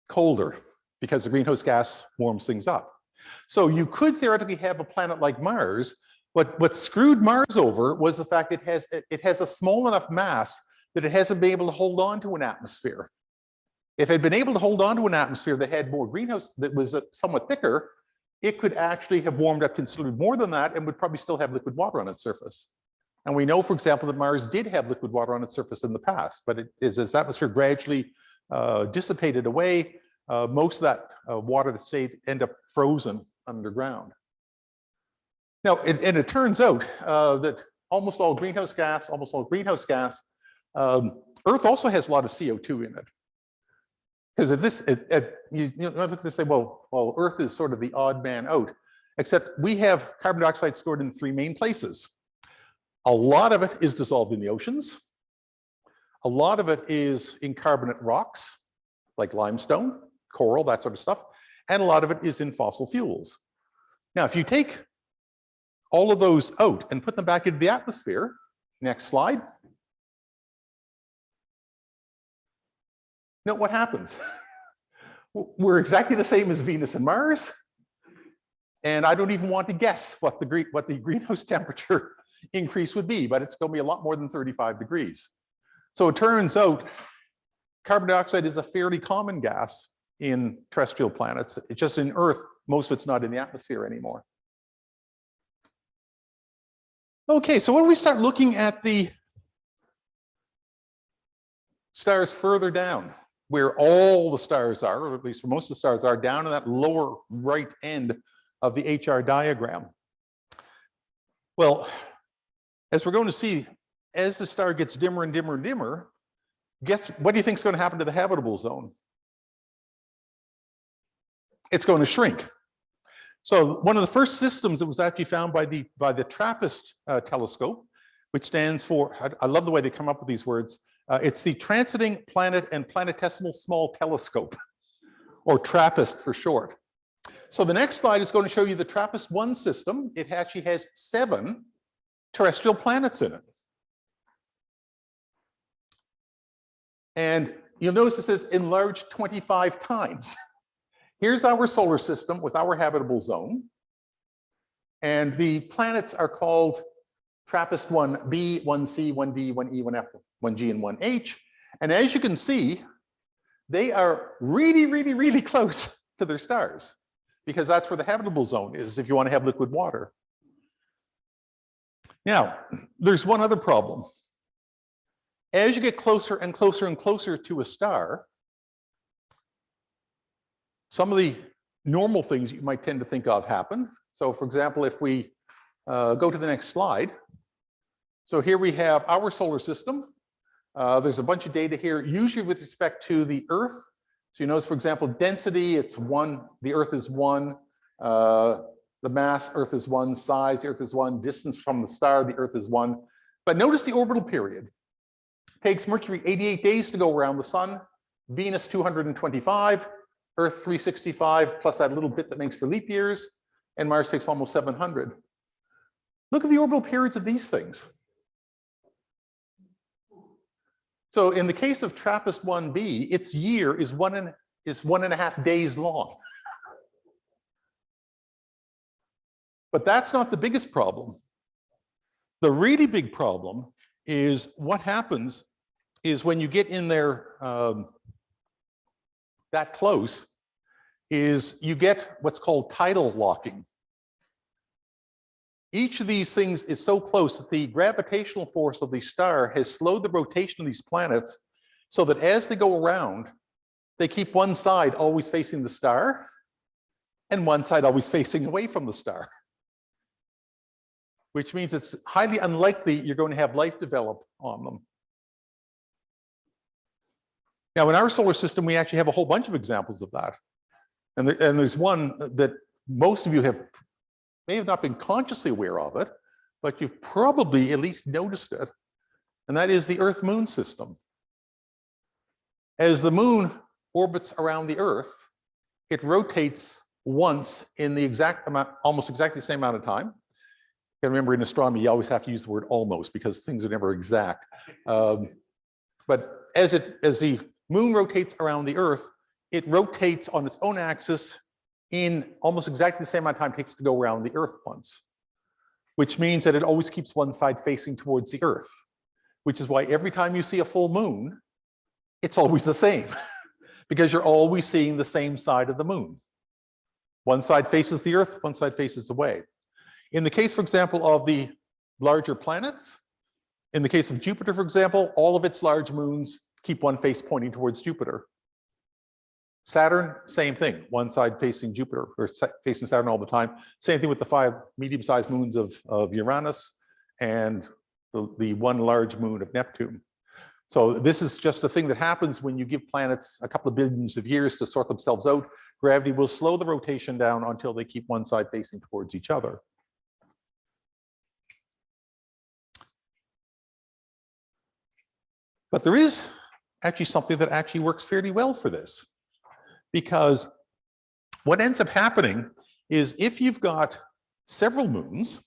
Colder, because the greenhouse gas warms things up. So you could theoretically have a planet like Mars, but what screwed Mars over was the fact it has a small enough mass that it hasn't been able to hold on to an atmosphere. If it had been able to hold on to an atmosphere that had more greenhouse, that was somewhat thicker, it could actually have warmed up considerably more than that and would probably still have liquid water on its surface. And we know, for example, that Mars did have liquid water on its surface in the past, but as its atmosphere gradually dissipated away, most of that water that stayed ended up frozen underground. Now, and it turns out that almost all greenhouse gas, Earth also has a lot of CO2 in it. Because if this, you look at this and say, well, Earth is sort of the odd man out, except we have carbon dioxide stored in 3 main places. A lot of it is dissolved in the oceans. A lot of it is in carbonate rocks, like limestone, coral, that sort of stuff. And a lot of it is in fossil fuels. Now, if you take all of those out and put them back into the atmosphere, next slide. Note what happens. We're exactly the same as Venus and Mars. And I don't even want to guess what the greenhouse temperature increase would be, but it's going to be a lot more than 35 degrees. So it turns out carbon dioxide is a fairly common gas in terrestrial planets. It's just in Earth, most of it's not in the atmosphere anymore. Okay, so when we start looking at the stars further down, where all the stars are, or at least where most of the stars are, down in that lower right end of the HR diagram. Well, as we're going to see, as the star gets dimmer and dimmer and dimmer, what do you think is going to happen to the habitable zone? It's going to shrink. So one of the first systems that was actually found by the TRAPPIST telescope, which stands for, I love the way they come up with these words, it's the Transiting Planet and Planetesimal Small Telescope, or TRAPPIST for short. So the next slide is going to show you the TRAPPIST-1 system. It actually has 7 terrestrial planets in it. And you'll notice it says enlarged 25 times. Here's our solar system with our habitable zone. And the planets are called TRAPPIST-1b, 1c, 1d, 1e, 1f, 1g, and 1h. And as you can see, they are really, really, really close to their stars, because that's where the habitable zone is if you want to have liquid water. Now, there's one other problem. As you get closer and closer and closer to a star, some of the normal things you might tend to think of happen. So for example, if we go to the next slide. So here we have our solar system. There's a bunch of data here, usually with respect to the Earth. So you notice, for example, density, it's 1, the Earth is 1, the mass, Earth is 1, size, the Earth is 1, distance from the star, the Earth is 1. But notice the orbital period. It takes Mercury 88 days to go around the sun, Venus 225, Earth 365, plus that little bit that makes for leap years, and Mars takes almost 700. Look at the orbital periods of these things. So in the case of TRAPPIST-1b, its year is 1.5 days long. But that's not the biggest problem. The really big problem is what happens is when you get in there that close, is you get what's called tidal locking. Each of these things is so close that the gravitational force of the star has slowed the rotation of these planets so that as they go around, they keep one side always facing the star and one side always facing away from the star, which means it's highly unlikely you're going to have life develop on them. Now, in our solar system, we actually have a whole bunch of examples of that. And there's one that most of you may have not been consciously aware of it, but you've probably at least noticed it. And that is the Earth-Moon system. As the moon orbits around the Earth, it rotates once in the exact amount, almost exactly the same amount of time. You can remember in astronomy, you always have to use the word almost because things are never exact. But as the moon rotates around the Earth, it rotates on its own axis in almost exactly the same amount of time it takes to go around the Earth once, which means that it always keeps one side facing towards the Earth, which is why every time you see a full moon, it's always the same because you're always seeing the same side of the moon. One side faces the Earth, one side faces away. In the case, for example, of the larger planets, in the case of Jupiter, for example, all of its large moons keep one face pointing towards Jupiter. Saturn, same thing, one side facing Jupiter or facing Saturn all the time. Same thing with the 5 medium-sized moons of Uranus and the 1 large moon of Neptune. So this is just a thing that happens when you give planets a couple of billions of years to sort themselves out. Gravity will slow the rotation down until they keep one side facing towards each other. But there is actually something that actually works fairly well for this. Because what ends up happening is if you've got several moons,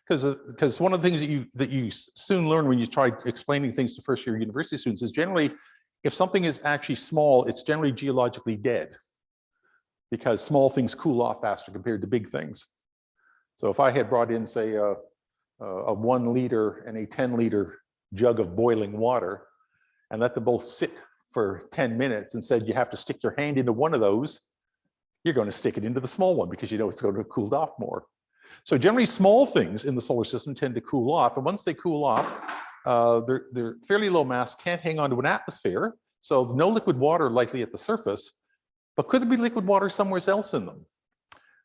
because one of the things that you soon learn when you try explaining things to first-year university students is generally, if something is actually small, it's generally geologically dead, because small things cool off faster compared to big things. So if I had brought in, say, a 1 liter and a 10 liter jug of boiling water and let them both sit for 10 minutes and said you have to stick your hand into one of those, you're going to stick it into the small one because you know it's going to have cooled off more. So generally small things in the solar system tend to cool off, and once they cool off, they're fairly low mass, can't hang on to an atmosphere, so no liquid water likely at the surface, but could there be liquid water somewhere else in them?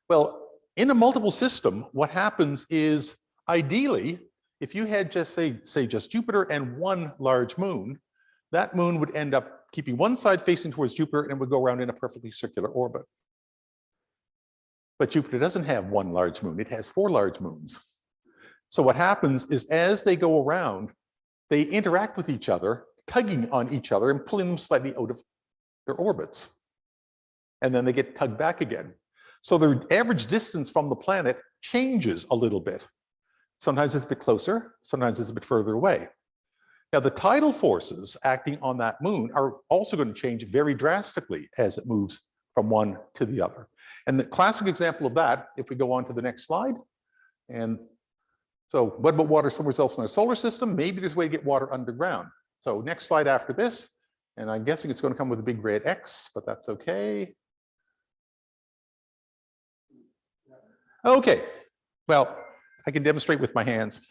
Well, in a multiple system, what happens is ideally, if you had just say just Jupiter and 1 large moon, that moon would end up keeping one side facing towards Jupiter and would go around in a perfectly circular orbit. But Jupiter doesn't have 1 large moon, it has 4 large moons. So what happens is as they go around, they interact with each other, tugging on each other and pulling them slightly out of their orbits. And then they get tugged back again. So the average distance from the planet changes a little bit. Sometimes it's a bit closer, sometimes it's a bit further away. Now, the tidal forces acting on that moon are also going to change very drastically as it moves from one to the other. And the classic example of that, if we go on to the next slide, and so what about water somewhere else in our solar system? Maybe there's a way to get water underground. So next slide after this, and I'm guessing it's going to come with a big red X, but that's okay. Okay, well, I can demonstrate with my hands.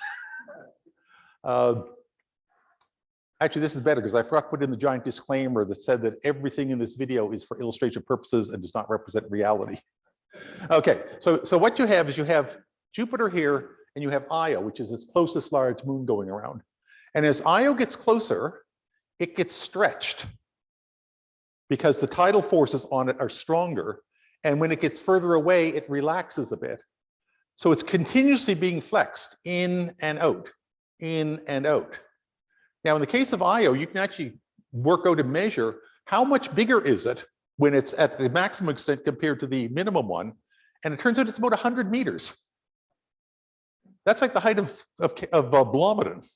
Actually, this is better because I forgot to put in the giant disclaimer that said that everything in this video is for illustration purposes and does not represent reality. Okay, so what you have is you have Jupiter here and you have Io, which is its closest large moon going around. And as Io gets closer, it gets stretched because the tidal forces on it are stronger. And when it gets further away, it relaxes a bit. So it's continuously being flexed in and out, in and out. Now, in the case of Io, you can actually work out and measure how much bigger is it when it's at the maximum extent compared to the minimum one. And it turns out it's about 100 meters. That's like the height of Blomidon,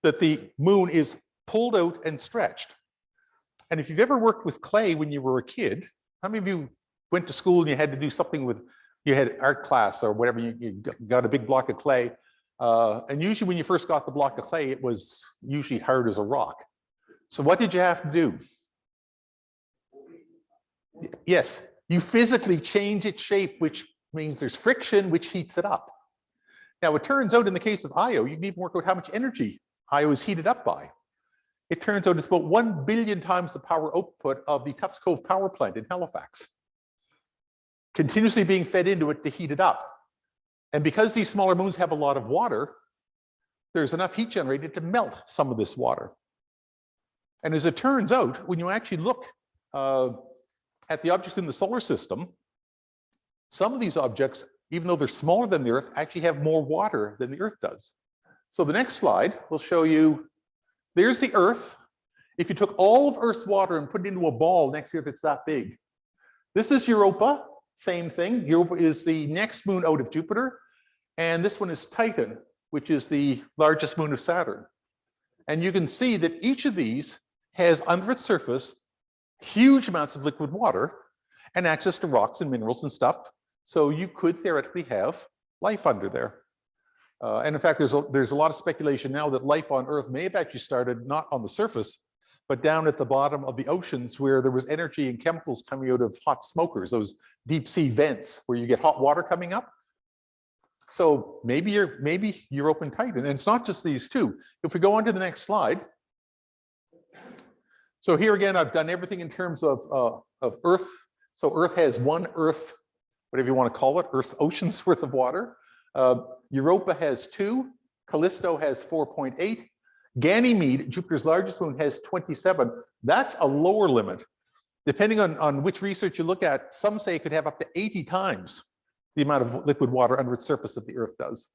that the moon is pulled out and stretched. And if you've ever worked with clay when you were a kid, how many of you went to school and you had to do something with, you had art class or whatever, you got a big block of clay. And usually when you first got the block of clay, it was usually hard as a rock. So what did you have to do? Yes, you physically change its shape, which means there's friction, which heats it up. Now, it turns out in the case of Io, you can even work out how much energy Io is heated up by. It turns out it's about 1 billion times the power output of the Tufts Cove power plant in Halifax, continuously being fed into it to heat it up. And because these smaller moons have a lot of water, there's enough heat generated to melt some of this water. And as it turns out, when you actually look at the objects in the solar system, some of these objects, even though they're smaller than the Earth, actually have more water than the Earth does. So the next slide will show you, there's the Earth. If you took all of Earth's water and put it into a ball next to the Earth, it's that big. This is Europa, same thing. Europa is the next moon out of Jupiter. And this one is Titan, which is the largest moon of Saturn. And you can see that each of these has under its surface huge amounts of liquid water and access to rocks and minerals and stuff. So you could theoretically have life under there. And in fact, there's a lot of speculation now that life on Earth may have actually started not on the surface, but down at the bottom of the oceans where there was energy and chemicals coming out of hot smokers, those deep sea vents where you get hot water coming up. So maybe Europa and Titan, and it's not just these two. If we go on to the next slide. So here again, I've done everything in terms of Earth. So Earth has one Earth, whatever you want to call it, Earth's ocean's worth of water. Europa has 2, Callisto has 4.8. Ganymede, Jupiter's largest moon, has 27. That's a lower limit. Depending on which research you look at, some say it could have up to 80 times the amount of liquid water under its surface that the Earth does.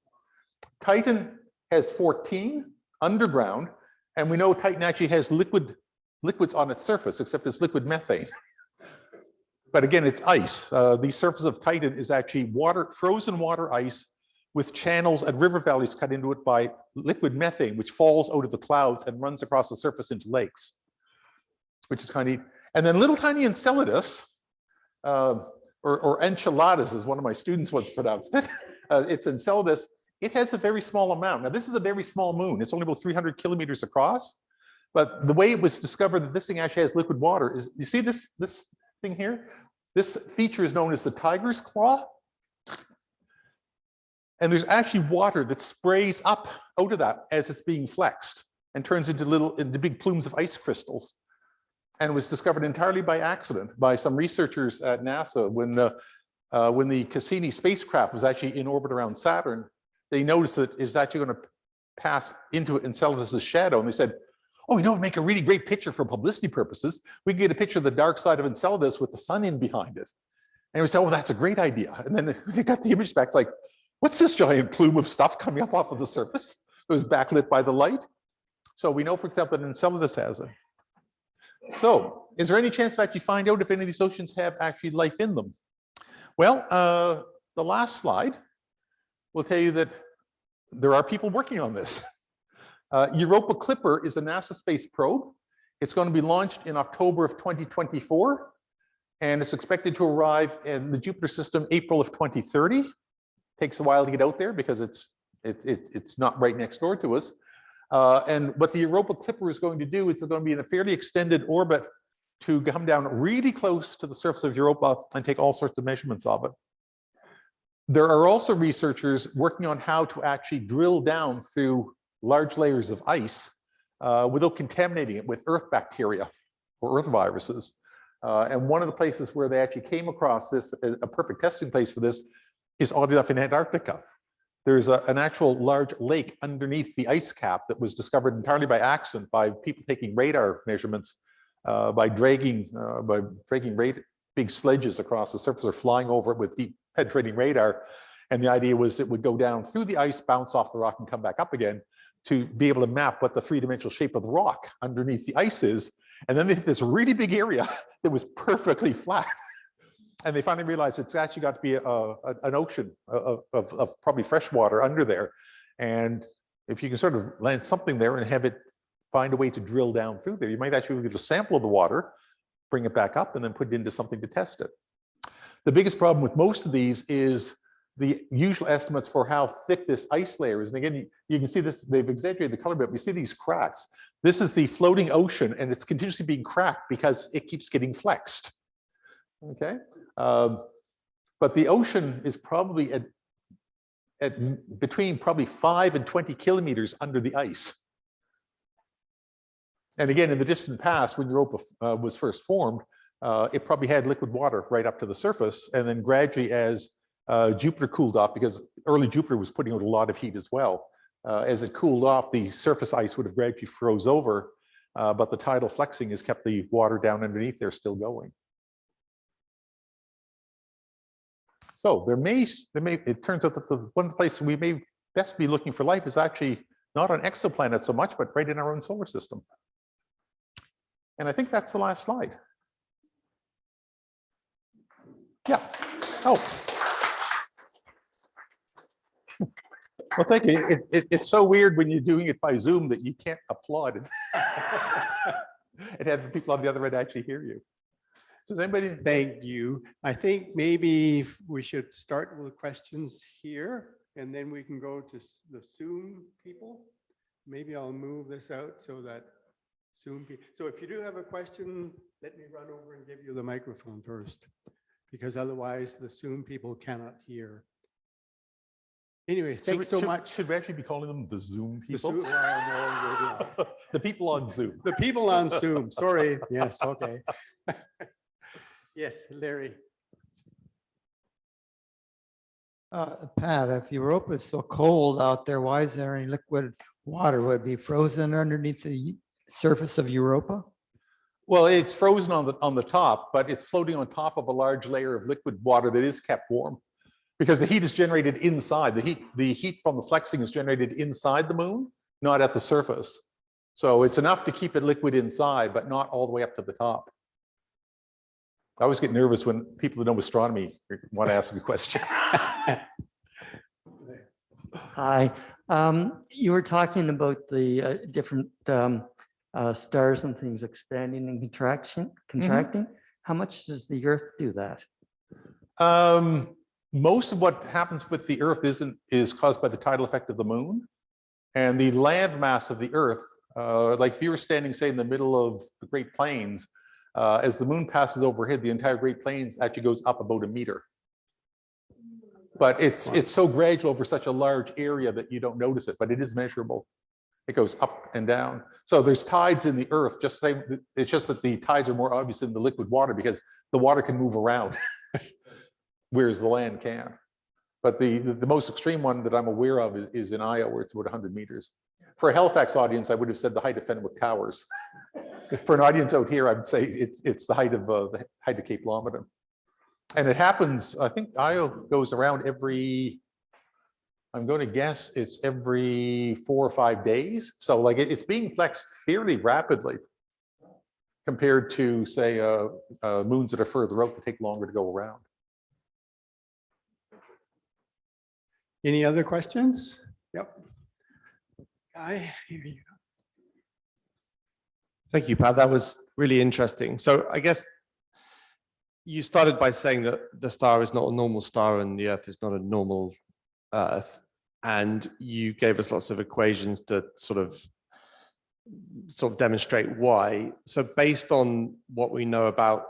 Titan has 14 underground, and we know Titan actually has liquids on its surface, except it's liquid methane. But again, it's ice. The surface of Titan is actually water, frozen water ice with channels and river valleys cut into it by liquid methane, which falls out of the clouds and runs across the surface into lakes, which is kind of neat. And then little tiny Enceladus, or enchiladas, as one of my students once pronounced it. It's Enceladus. It has a very small amount. Now, this is a very small moon. It's only about 300 kilometers across. But the way it was discovered that this thing actually has liquid water is, you see this thing here? This feature is known as the tiger's claw. And there's actually water that sprays up out of that as it's being flexed and turns into big plumes of ice crystals. And it was discovered entirely by accident by some researchers at NASA when the Cassini spacecraft was actually in orbit around Saturn. They noticed that it's actually going to pass into Enceladus's shadow, and they said, "Oh, you know, it'd make a really great picture for publicity purposes. We can get a picture of the dark side of Enceladus with the sun in behind it." And we said, "Oh, that's a great idea." And then they got the image back. It's like, what's this giant plume of stuff coming up off of the surface? It was backlit by the light. So we know, for example, that Enceladus has it. So is there any chance to actually find out if any of these oceans have actually life in them? Well, the last slide will tell you that there are people working on this. Europa Clipper is a NASA space probe. It's going to be launched in October of 2024, and it's expected to arrive in the Jupiter system April of 2030. Takes a while to get out there because it's not right next door to us. And what the Europa Clipper is going to do is it's going to be in a fairly extended orbit to come down really close to the surface of Europa and take all sorts of measurements of it. There are also researchers working on how to actually drill down through large layers of ice without contaminating it with Earth bacteria or Earth viruses. And one of the places where they actually came across this, a perfect testing place for this, is oddly enough in Antarctica. There's an actual large lake underneath the ice cap that was discovered entirely by accident by people taking radar measurements by dragging big sledges across the surface or flying over it with deep penetrating radar. And the idea was it would go down through the ice, bounce off the rock and come back up again to be able to map what the three-dimensional shape of the rock underneath the ice is. And then they hit this really big area that was perfectly flat. And they finally realized it's actually got to be an ocean of probably fresh water under there. And if you can sort of land something there and have it find a way to drill down through there, you might actually get a sample of the water, bring it back up, and then put it into something to test it. The biggest problem with most of these is the usual estimates for how thick this ice layer is. And again, you can see this, they've exaggerated the color bit. We see these cracks. This is the floating ocean, and it's continuously being cracked because it keeps getting flexed. Okay. But the ocean is probably at between probably 5 and 20 kilometers under the ice. And again, in the distant past, when Europa was first formed, it probably had liquid water right up to the surface. And then gradually as Jupiter cooled off, because early Jupiter was putting out a lot of heat as well, as it cooled off, the surface ice would have gradually froze over, but the tidal flexing has kept the water down underneath there still going. So it turns out that one of the places we may best be looking for life is actually not on exoplanets so much, but right in our own solar system. And I think that's the last slide. Yeah. Oh. Well, thank you. It's so weird when you're doing it by Zoom that you can't applaud and have the people on the other end actually hear you. So does anybody? Thank you. I think maybe we should start with questions here, and then we can go to the Zoom people. Maybe I'll move this out so that Zoom people. So if you do have a question, let me run over and give you the microphone first, because otherwise the Zoom people cannot hear. Anyway, thanks so much. Should we actually be calling them the Zoom people? The, Zoom, the people on Zoom. the people on Zoom. Sorry. Yes. Okay. Yes, Larry. Pat, if Europa is so cold out there, why is there any liquid water? Would it be frozen underneath the surface of Europa? Well, it's frozen on the top, but it's floating on top of a large layer of liquid water that is kept warm, because the heat is generated inside. The heat from the flexing is generated inside the moon, not at the surface. So it's enough to keep it liquid inside, but not all the way up to the top. I always get nervous when people who know astronomy want to ask me a question. Hi. You were talking about the different stars and things expanding and contracting. Mm-hmm. How much does the Earth do that? Most of what happens with the Earth is caused by the tidal effect of the moon, and the land mass of the Earth. Like if you were standing, say, in the middle of the Great Plains, as the moon passes overhead, the entire Great Plains actually goes up about a meter. But it's so gradual over such a large area that you don't notice it, but it is measurable. It goes up and down. So there's tides in the Earth. It's just that the tides are more obvious in the liquid water because the water can move around, whereas the land can't. But the most extreme one that I'm aware of is in Iowa, where it's about 100 meters. For a Halifax audience, I would have said the height of Fenwick Towers. For an audience out here, I would say it's the height of Cape Lomondon. And it happens, I think Iowa goes around every, I'm going to guess it's every 4 or 5 days. So like it's being flexed fairly rapidly compared to, say, moons that are further out that take longer to go around. Any other questions? Yep. Guy, here you go. Thank you, Pat. That was really interesting. So I guess you started by saying that the star is not a normal star and the Earth is not a normal Earth. And you gave us lots of equations to sort of demonstrate why. So based on what we know about,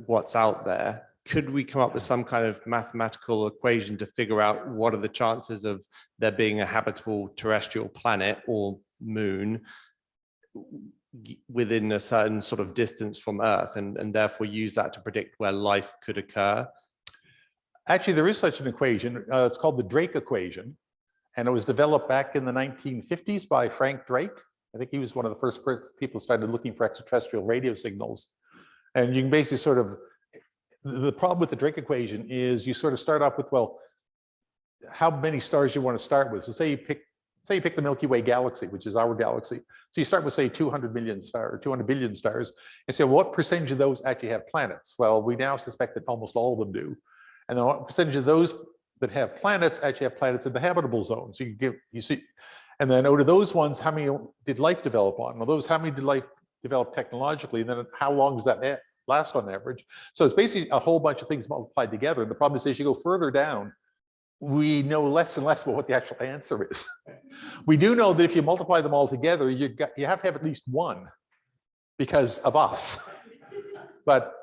what's out there, could we come up with some kind of mathematical equation to figure out what are the chances of there being a habitable terrestrial planet or moon within a certain sort of distance from Earth, and therefore use that to predict where life could occur? Actually, there is such an equation. It's called the Drake equation, and it was developed back in the 1950s by Frank Drake. I think he was one of the first people who started looking for extraterrestrial radio signals. And you can basically the problem with the Drake equation is you sort of start off with, well, how many stars you want to start with. So say you pick the Milky Way galaxy, which is our galaxy. So you start with, say, 200 million stars, 200 billion stars, and say, well, what percentage of those actually have planets? Well, we now suspect that almost all of them do. And then what percentage of those that have planets actually have planets in the habitable zone? So you see, and then out of those ones, how many did life develop on? Well, those, how many did life develop technologically? And then how long does that last on average? So it's basically a whole bunch of things multiplied together. And the problem is, as you go further down, we know less and less about what the actual answer is. We do know that if you multiply them all together, you have to have at least one because of us. But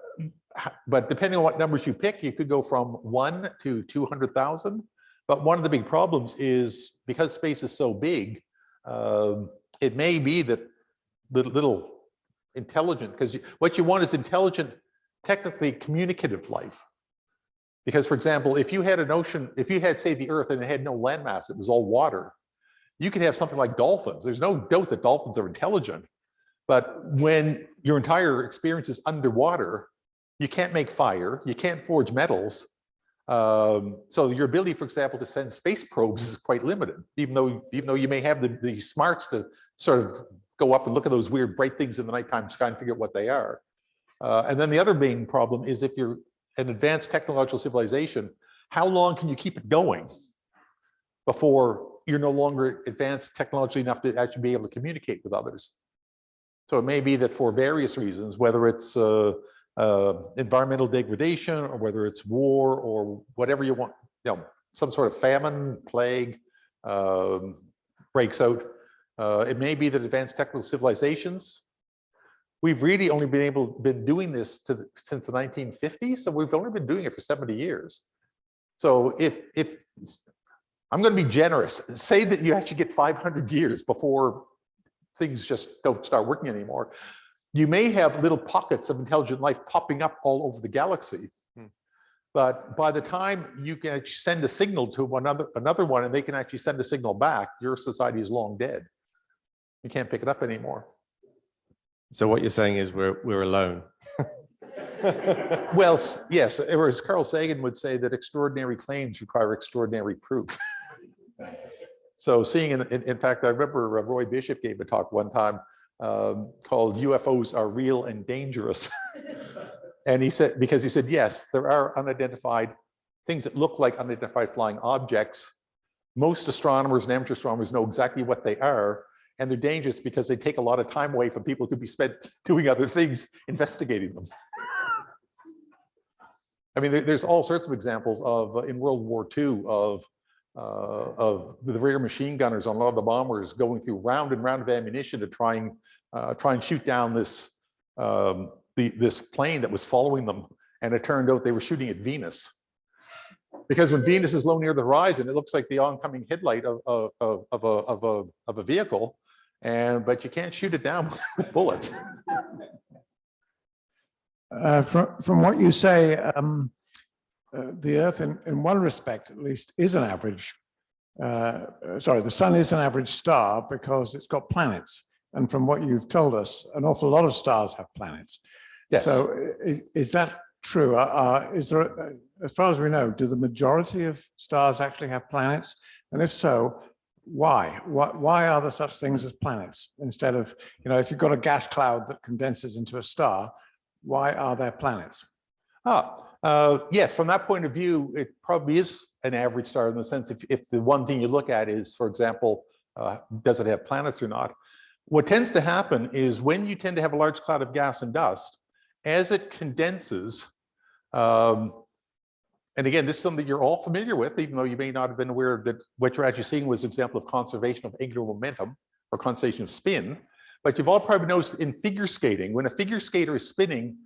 depending on what numbers you pick, you could go from 1 to 200,000. But one of the big problems is because space is so big, it may be that little intelligent, because what you want is intelligent, technically communicative life. Because, for example, if you had an ocean, if you had, say, the Earth and it had no landmass, it was all water, you could have something like dolphins. There's no doubt that dolphins are intelligent. But when your entire experience is underwater, you can't make fire, you can't forge metals. So your ability, for example, to send space probes is quite limited, even though you may have the smarts to sort of go up and look at those weird bright things in the nighttime sky and figure out what they are. And then the other main problem is, if you're an advanced technological civilization, how long can you keep it going before you're no longer advanced technologically enough to actually be able to communicate with others? So it may be that for various reasons, whether it's environmental degradation or whether it's war or whatever you want, some sort of famine, plague breaks out. It may be that advanced technical civilizations, we've really only been doing this since the 1950s, so we've only been doing it for 70 years. So if I'm going to be generous, say that you actually get 500 years before things just don't start working anymore, you may have little pockets of intelligent life popping up all over the galaxy. But by the time you can actually send a signal to another one, and they can actually send a signal back, your society is long dead. You can't pick it up anymore. So what you're saying is we're alone. Well, yes, or as Carl Sagan would say, that extraordinary claims require extraordinary proof. So seeing, in fact, I remember Roy Bishop gave a talk one time called "UFOs Are Real and Dangerous." And he said, yes, there are unidentified things that look like unidentified flying objects. Most astronomers and amateur astronomers know exactly what they are, and they're dangerous because they take a lot of time away from people who could be spent doing other things, investigating them. I mean, there's all sorts of examples of, in World War II, of the rear machine gunners on a lot of the bombers going through round and round of ammunition to try and shoot down this this plane that was following them, and it turned out they were shooting at Venus. Because when Venus is low near the horizon, it looks like the oncoming headlight of a vehicle, but you can't shoot it down with bullets. From what you say, the Earth, in one respect at least, is an average. The Sun is an average star because it's got planets. And from what you've told us, an awful lot of stars have planets. Yes. So is that true? Is there, as far as we know, do the majority of stars actually have planets? And if so, why? Why are there such things as planets instead of, if you've got a gas cloud that condenses into a star, why are there planets? Yes, from that point of view, it probably is an average star in the sense if the one thing you look at is, for example, does it have planets or not? What tends to happen is when you tend to have a large cloud of gas and dust, as it condenses, and again, this is something you're all familiar with, even though you may not have been aware that what you're actually seeing was an example of conservation of angular momentum or conservation of spin. But you've all probably noticed in figure skating, when a figure skater is spinning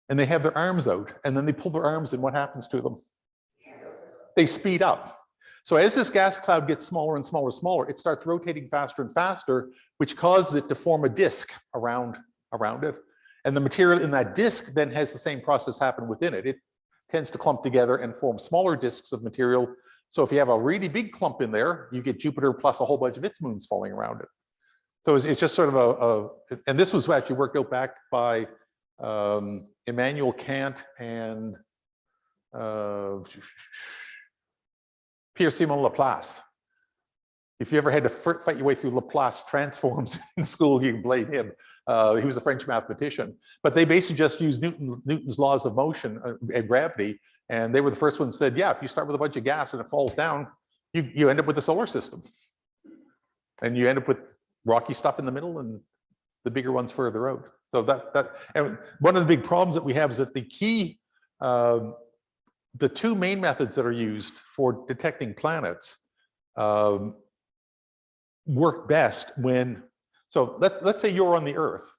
and they have their arms out and then they pull their arms in, what happens to them? They speed up. So as this gas cloud gets smaller and smaller and smaller, it starts rotating faster and faster, which causes it to form a disk around it. And the material in that disk then has the same process happen within it. It tends to clump together and form smaller disks of material. So if you have a really big clump in there, you get Jupiter plus a whole bunch of its moons falling around it. So it's just sort of and this was actually worked out back by Immanuel Kant and Pierre-Simon Laplace. If you ever had to fight your way through Laplace transforms in school, you can blame him. He was a French mathematician, but they basically just used Newton's laws of motion and gravity. And they were the first ones that said, yeah, if you start with a bunch of gas and it falls down, you end up with a solar system. And you end up with rocky stuff in the middle and the bigger ones further out. So and one of the big problems that we have is that the key, the two main methods that are used for detecting planets work best when, so let's say you're on the Earth.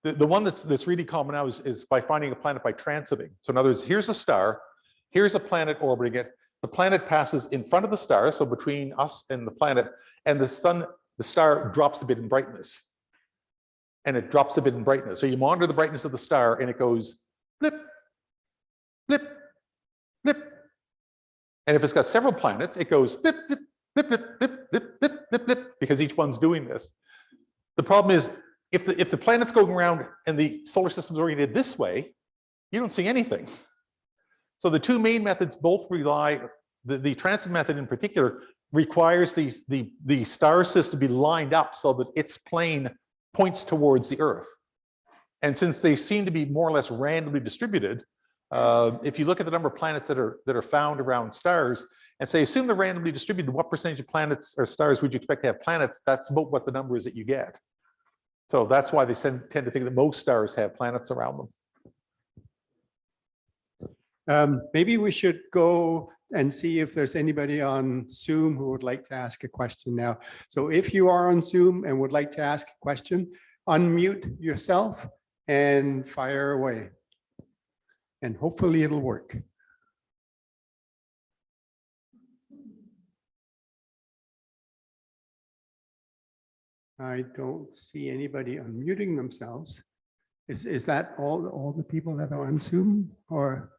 The one that's really common now is by finding a planet by transiting. So in other words, here's a star, here's a planet orbiting it. The planet passes in front of the star, so between us and the planet, and the star drops a bit in brightness. And it drops a bit in brightness. So you monitor the brightness of the star and it goes blip, blip, blip. And if it's got several planets, it goes blip, blip, blip, blip, blip, blip, blip, blip, blip, because each one's doing this. The problem is if the planet's going around and the solar system's oriented this way, you don't see anything. So the two main methods both rely, the transit method in particular requires the star system to be lined up so that its plane points towards the Earth. And since they seem to be more or less randomly distributed, if you look at the number of planets that are found around stars and say, assume they're randomly distributed, what percentage of planets or stars would you expect to have planets? That's about what the number is that you get. So that's why they tend to think that most stars have planets around them. Maybe we should go and see if there's anybody on Zoom who would like to ask a question now. So if you are on Zoom and would like to ask a question, unmute yourself and fire away. And hopefully it'll work. I don't see anybody unmuting themselves. Is that all the people that are on Zoom or?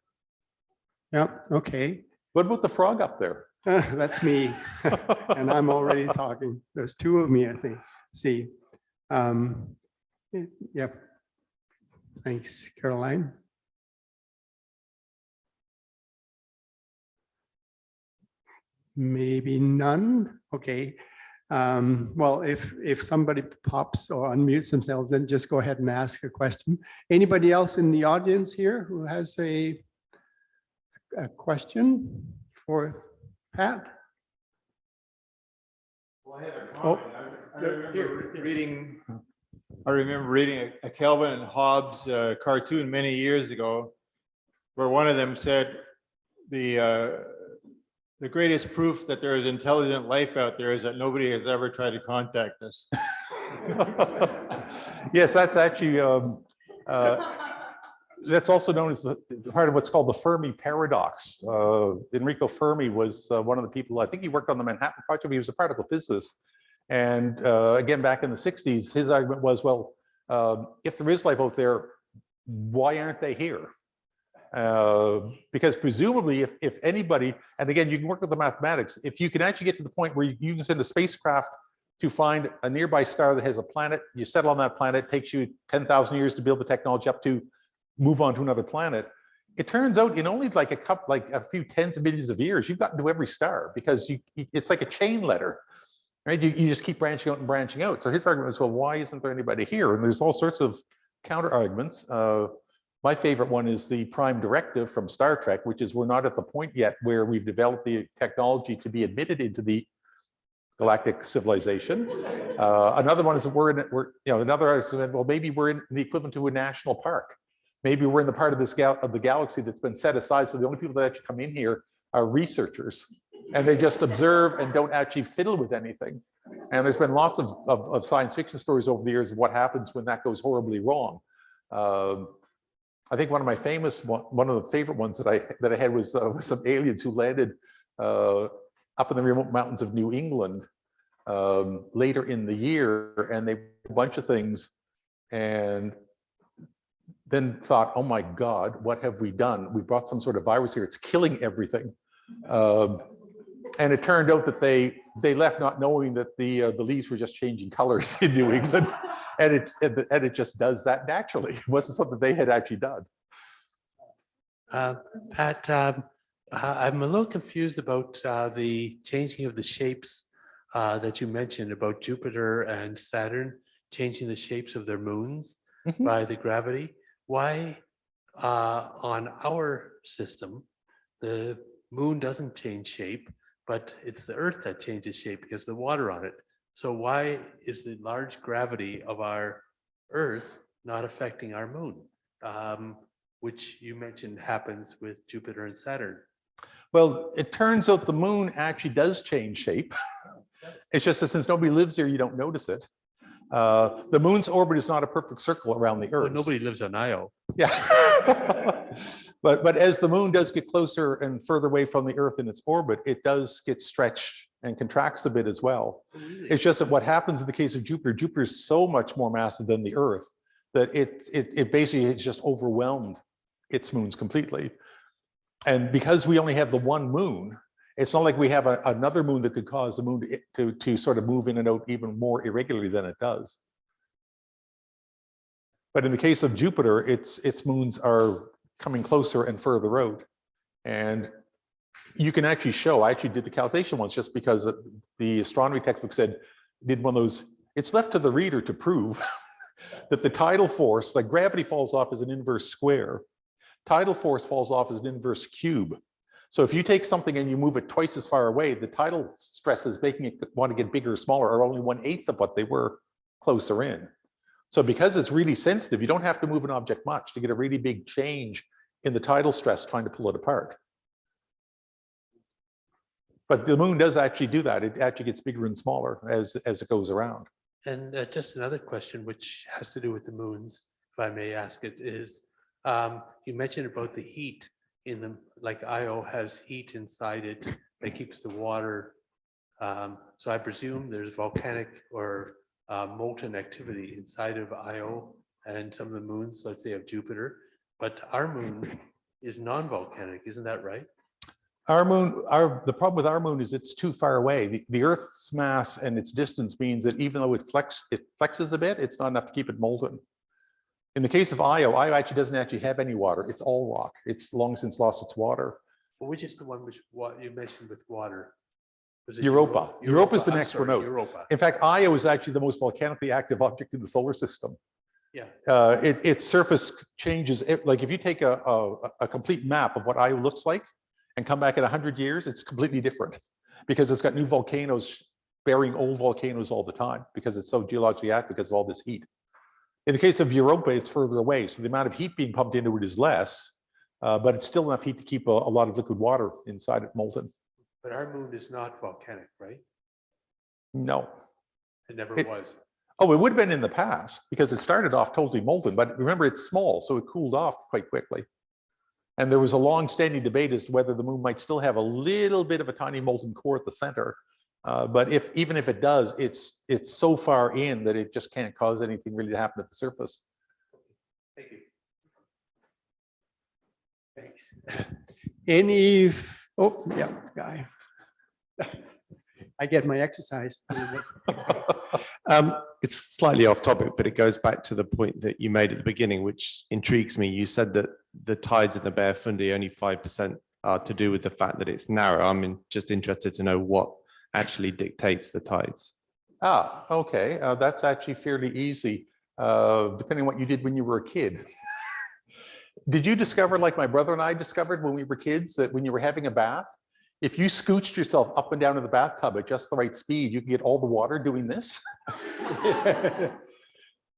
Yeah, okay. What about the frog up there? That's me. And I'm already talking. There's two of me, I think. See. Yep. Thanks, Caroline. Maybe none. Okay. Well, if somebody pops or unmutes themselves, then just go ahead and ask a question. Anybody else in the audience here who has a question for Pat? Well, I have a comment. I remember reading a Kelvin and Hobbes cartoon many years ago, where one of them said the greatest proof that there is intelligent life out there is that nobody has ever tried to contact us. Yes, that's actually that's also known as the part of what's called the Fermi paradox. Enrico Fermi was one of the people, I think he worked on the Manhattan Project, he was a particle physicist. And again, back in the 60s, his argument was, well, if there is life out there, why aren't they here? Because presumably if anybody, and again, you can work with the mathematics, if you can actually get to the point where you can send a spacecraft to find a nearby star that has a planet, you settle on that planet, it takes you 10,000 years to build the technology up to move on to another planet. It turns out in only like a few tens of millions of years, you've gotten to every star because it's like a chain letter, right? You just keep branching out and branching out. So his argument was, well, why isn't there anybody here? And there's all sorts of counter arguments. My favorite one is the prime directive from Star Trek, which is we're not at the point yet where we've developed the technology to be admitted into the galactic civilization. Another one is that another is, well, maybe we're in the equivalent to a national park. Maybe we're in the part of this of the galaxy that's been set aside. So the only people that actually come in here are researchers, and they just observe and don't actually fiddle with anything. And there's been lots of science fiction stories over the years of what happens when that goes horribly wrong. I think one of my one of the favorite ones that I had was some aliens who landed up in the remote mountains of New England later in the year, and they did a bunch of things, and then thought, oh my God, what have we done? We brought some sort of virus here. It's killing everything. And it turned out that they left not knowing that the leaves were just changing colors in New England, and it just does that naturally. It wasn't something they had actually done. Pat, I'm a little confused about the changing of the shapes that you mentioned about Jupiter and Saturn changing the shapes of their moons by the gravity. Why on our system, the moon doesn't change shape, but it's the Earth that changes shape because of the water on it. So why is the large gravity of our Earth not affecting our moon, which you mentioned happens with Jupiter and Saturn? Well, it turns out the moon actually does change shape. It's just that since nobody lives here, you don't notice it. The moon's orbit is not a perfect circle around the Earth. Well, nobody lives on Io. Yeah. But as the moon does get closer and further away from the Earth in its orbit, it does get stretched and contracts a bit as well. Really? It's just that what happens in the case of Jupiter, Jupiter is so much more massive than the Earth that it basically has just overwhelmed its moons completely. And because we only have the one moon, it's not like we have another moon that could cause the moon to sort of move in and out even more irregularly than it does. But in the case of Jupiter, its moons are coming closer and further out. And you can actually show, I actually did the calculation once just because the astronomy textbook did one of those, it's left to the reader to prove that the tidal force, like gravity falls off as an inverse square, tidal force falls off as an inverse cube. So if you take something and you move it twice as far away, the tidal stresses making it want to get bigger or smaller are only 1/8 of what they were closer in. So because it's really sensitive, you don't have to move an object much to get a really big change in the tidal stress trying to pull it apart. But the moon does actually do that. It actually gets bigger and smaller as it goes around. And just another question, which has to do with the moons, if I may ask it, is you mentioned about the heat in them, like Io has heat inside it that keeps the water. So I presume there's volcanic or molten activity inside of Io and some of the moons, let's say of Jupiter, but our moon is non-volcanic, isn't that right? Our moon, the problem with our moon is it's too far away. The Earth's mass and its distance means that even though it flexes a bit, it's not enough to keep it molten. In the case of Io actually doesn't actually have any water. It's all rock. It's long since lost its water. Which is the one which what you mentioned with water? Was it Europa. Europa is the I'm next sorry, one out. Europa. In fact, Io is actually the most volcanically active object in the solar system. Yeah. Its surface changes. Like if you take a complete map of what Io looks like and come back in 100 years, it's completely different because it's got new volcanoes burying old volcanoes all the time because it's so geologically active because of all this heat. In the case of Europa, it's further away. So the amount of heat being pumped into it is less, but it's still enough heat to keep a lot of liquid water inside it molten. But our moon is not volcanic, right? No. It never was. Oh, it would have been in the past because it started off totally molten, but remember it's small, so it cooled off quite quickly. And there was a long-standing debate as to whether the moon might still have a little bit of a tiny molten core at the center. But even if it does, it's so far in that it just can't cause anything really to happen at the surface. Thank you. Thanks. Oh, yeah, guy. I get my exercise. It's slightly off topic, but it goes back to the point that you made at the beginning, which intrigues me. You said that the tides in the Bay of Fundy, only 5% are to do with the fact that it's narrow. I'm just interested to know what actually dictates the tides. Okay. That's actually fairly easy, depending on what you did when you were a kid. Did you discover, like my brother and I discovered when we were kids, that when you were having a bath, if you scooched yourself up and down in the bathtub at just the right speed, you could get all the water doing this?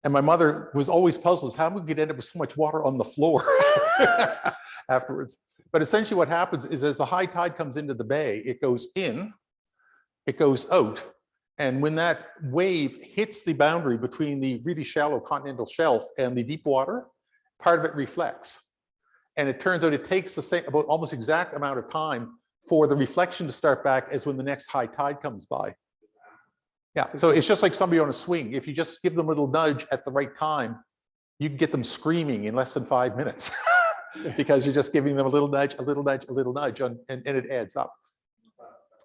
And my mother was always puzzled, how we could end up with so much water on the floor afterwards. But essentially what happens is as the high tide comes into the bay, it goes in, it goes out. And when that wave hits the boundary between the really shallow continental shelf and the deep water, part of it reflects. And it turns out it takes the same, about almost exact amount of time for the reflection to start back as when the next high tide comes by. Yeah, so it's just like somebody on a swing. If you just give them a little nudge at the right time, you can get them screaming in less than 5 minutes because you're just giving them a little nudge, a little nudge, a little nudge, and it adds up.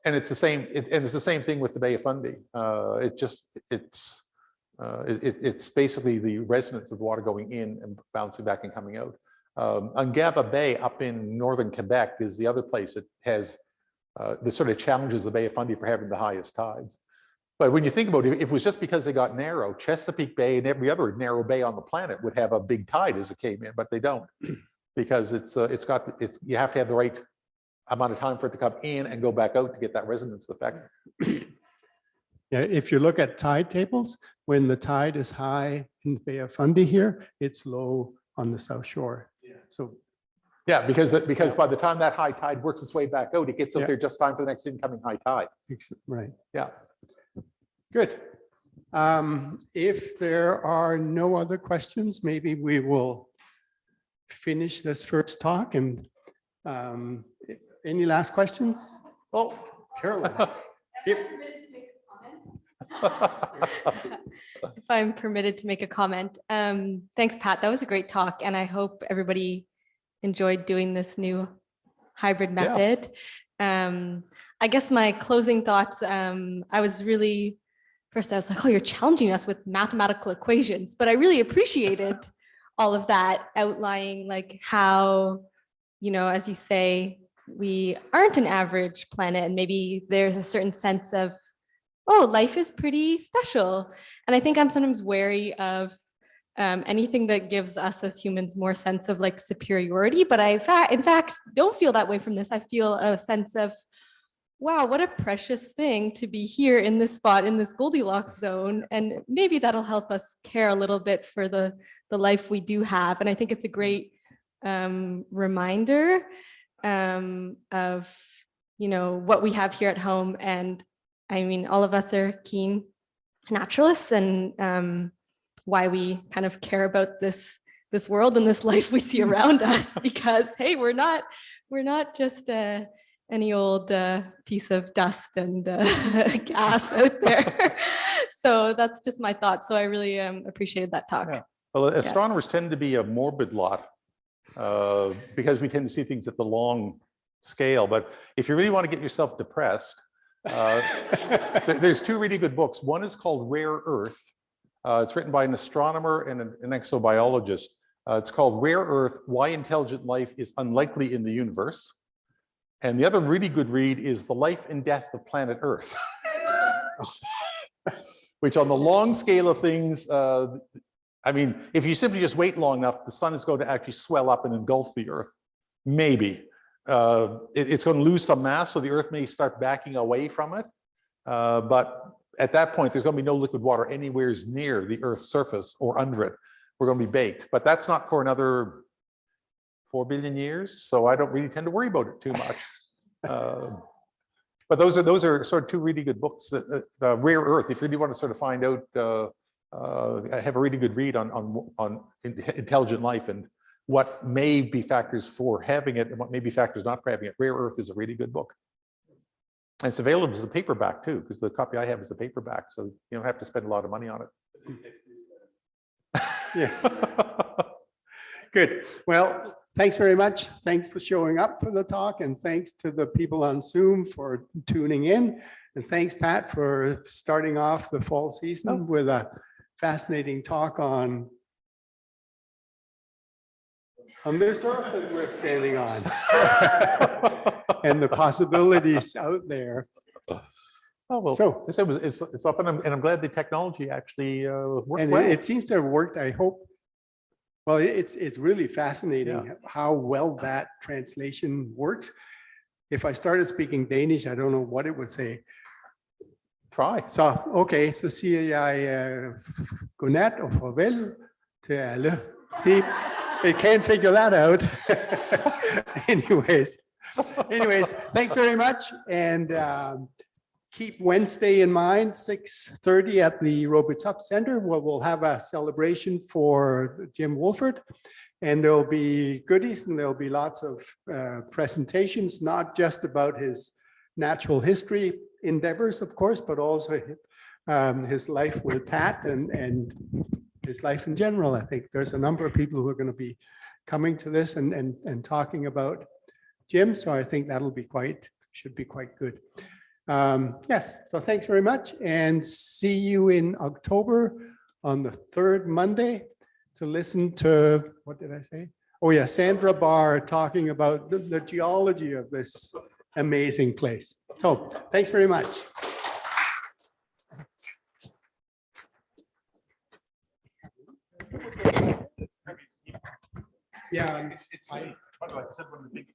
And it's the same. And it's the same thing with the Bay of Fundy. It's basically the resonance of water going in and bouncing back and coming out. Ungava Bay up in northern Quebec is the other place that has this sort of challenges the Bay of Fundy for having the highest tides. But when you think about it, if it was just because they got narrow, Chesapeake Bay and every other narrow bay on the planet would have a big tide as it came in, but they don't, because you have to have the right amount of time for it to come in and go back out to get that resonance effect. Yeah, if you look at tide tables, when the tide is high in the Bay of Fundy here, it's low on the South Shore. So yeah, because by the time that high tide works its way back out, it gets up there just time for the next incoming high tide. right. Yeah. Good. If there are no other questions, maybe we will finish this first talk. And any last questions? Oh, Carolyn. If I'm permitted to make a comment. Thanks, Pat. That was a great talk. And I hope everybody enjoyed doing this new hybrid method. I guess my closing thoughts, I was like, oh, you're challenging us with mathematical equations, but I really appreciated all of that outlining, like how, as you say, we aren't an average planet, and maybe there's a certain sense of, oh, life is pretty special. And I think I'm sometimes wary of anything that gives us as humans more sense of like superiority, but I, in fact, don't feel that way from this. I feel a sense of, wow, what a precious thing to be here in this spot, in this Goldilocks zone. And maybe that'll help us care a little bit for the life we do have. And I think it's a great reminder of, what we have here at home. And I mean, all of us are keen naturalists, and why we kind of care about this world and this life we see around us, because, hey, we're not just any old piece of dust and gas out there. So that's just my thought. So I really appreciated that talk. Yeah. Well, astronomers tend to be a morbid lot because we tend to see things at the long scale. But if you really want to get yourself depressed, there's two really good books. One is called Rare Earth. It's written by an astronomer and an exobiologist. It's called Rare Earth: Why Intelligent Life is Unlikely in the Universe. And the other really good read is The Life and Death of Planet Earth, which on the long scale of things, I mean, if you simply just wait long enough, the sun is going to actually swell up and engulf the Earth. Maybe. It's going to lose some mass, so the Earth may start backing away from it. But at that point, there's going to be no liquid water anywhere near the Earth's surface or under it. We're going to be baked. But that's not for another 4 billion years, so I don't really tend to worry about it too much. But those are sort of two really good books. Rare Earth, if you really want to sort of find out, I have a really good read on intelligent life and what may be factors for having it and what may be factors not for having it. Rare Earth is a really good book. And it's available as a paperback too, because the copy I have is the paperback, so you don't have to spend a lot of money on it. Yeah. Good. Well, thanks very much. Thanks for showing up for the talk, and thanks to the people on Zoom for tuning in. And thanks, Pat, for starting off the fall season with a fascinating talk on this earth that we're standing on and the possibilities out there. Oh, well, So it's up, and I'm glad the technology actually worked and well. it seems to have worked. I hope Well, it's really fascinating how well that translation works. If I started speaking Danish, I don't know what it would say. Try. Så okay, så siger jeg godnat og farvel til alle. See, it can't figure that out. Anyways, thanks very much. And keep Wednesday in mind, 6:30 at the Robotup Center, where we'll have a celebration for Jim Wolford. And there'll be goodies and there'll be lots of presentations, not just about his natural history endeavors, of course, but also his life with Pat and his life in general. I think there's a number of people who are going to be coming to this and talking about Jim. So I think should be quite good. Yes, so thanks very much and see you in October on the third Monday to listen to, what did I say? Oh yeah, Sandra Barr talking about the geology of this amazing place. So thanks very much. Yeah. By the way, I said one of the big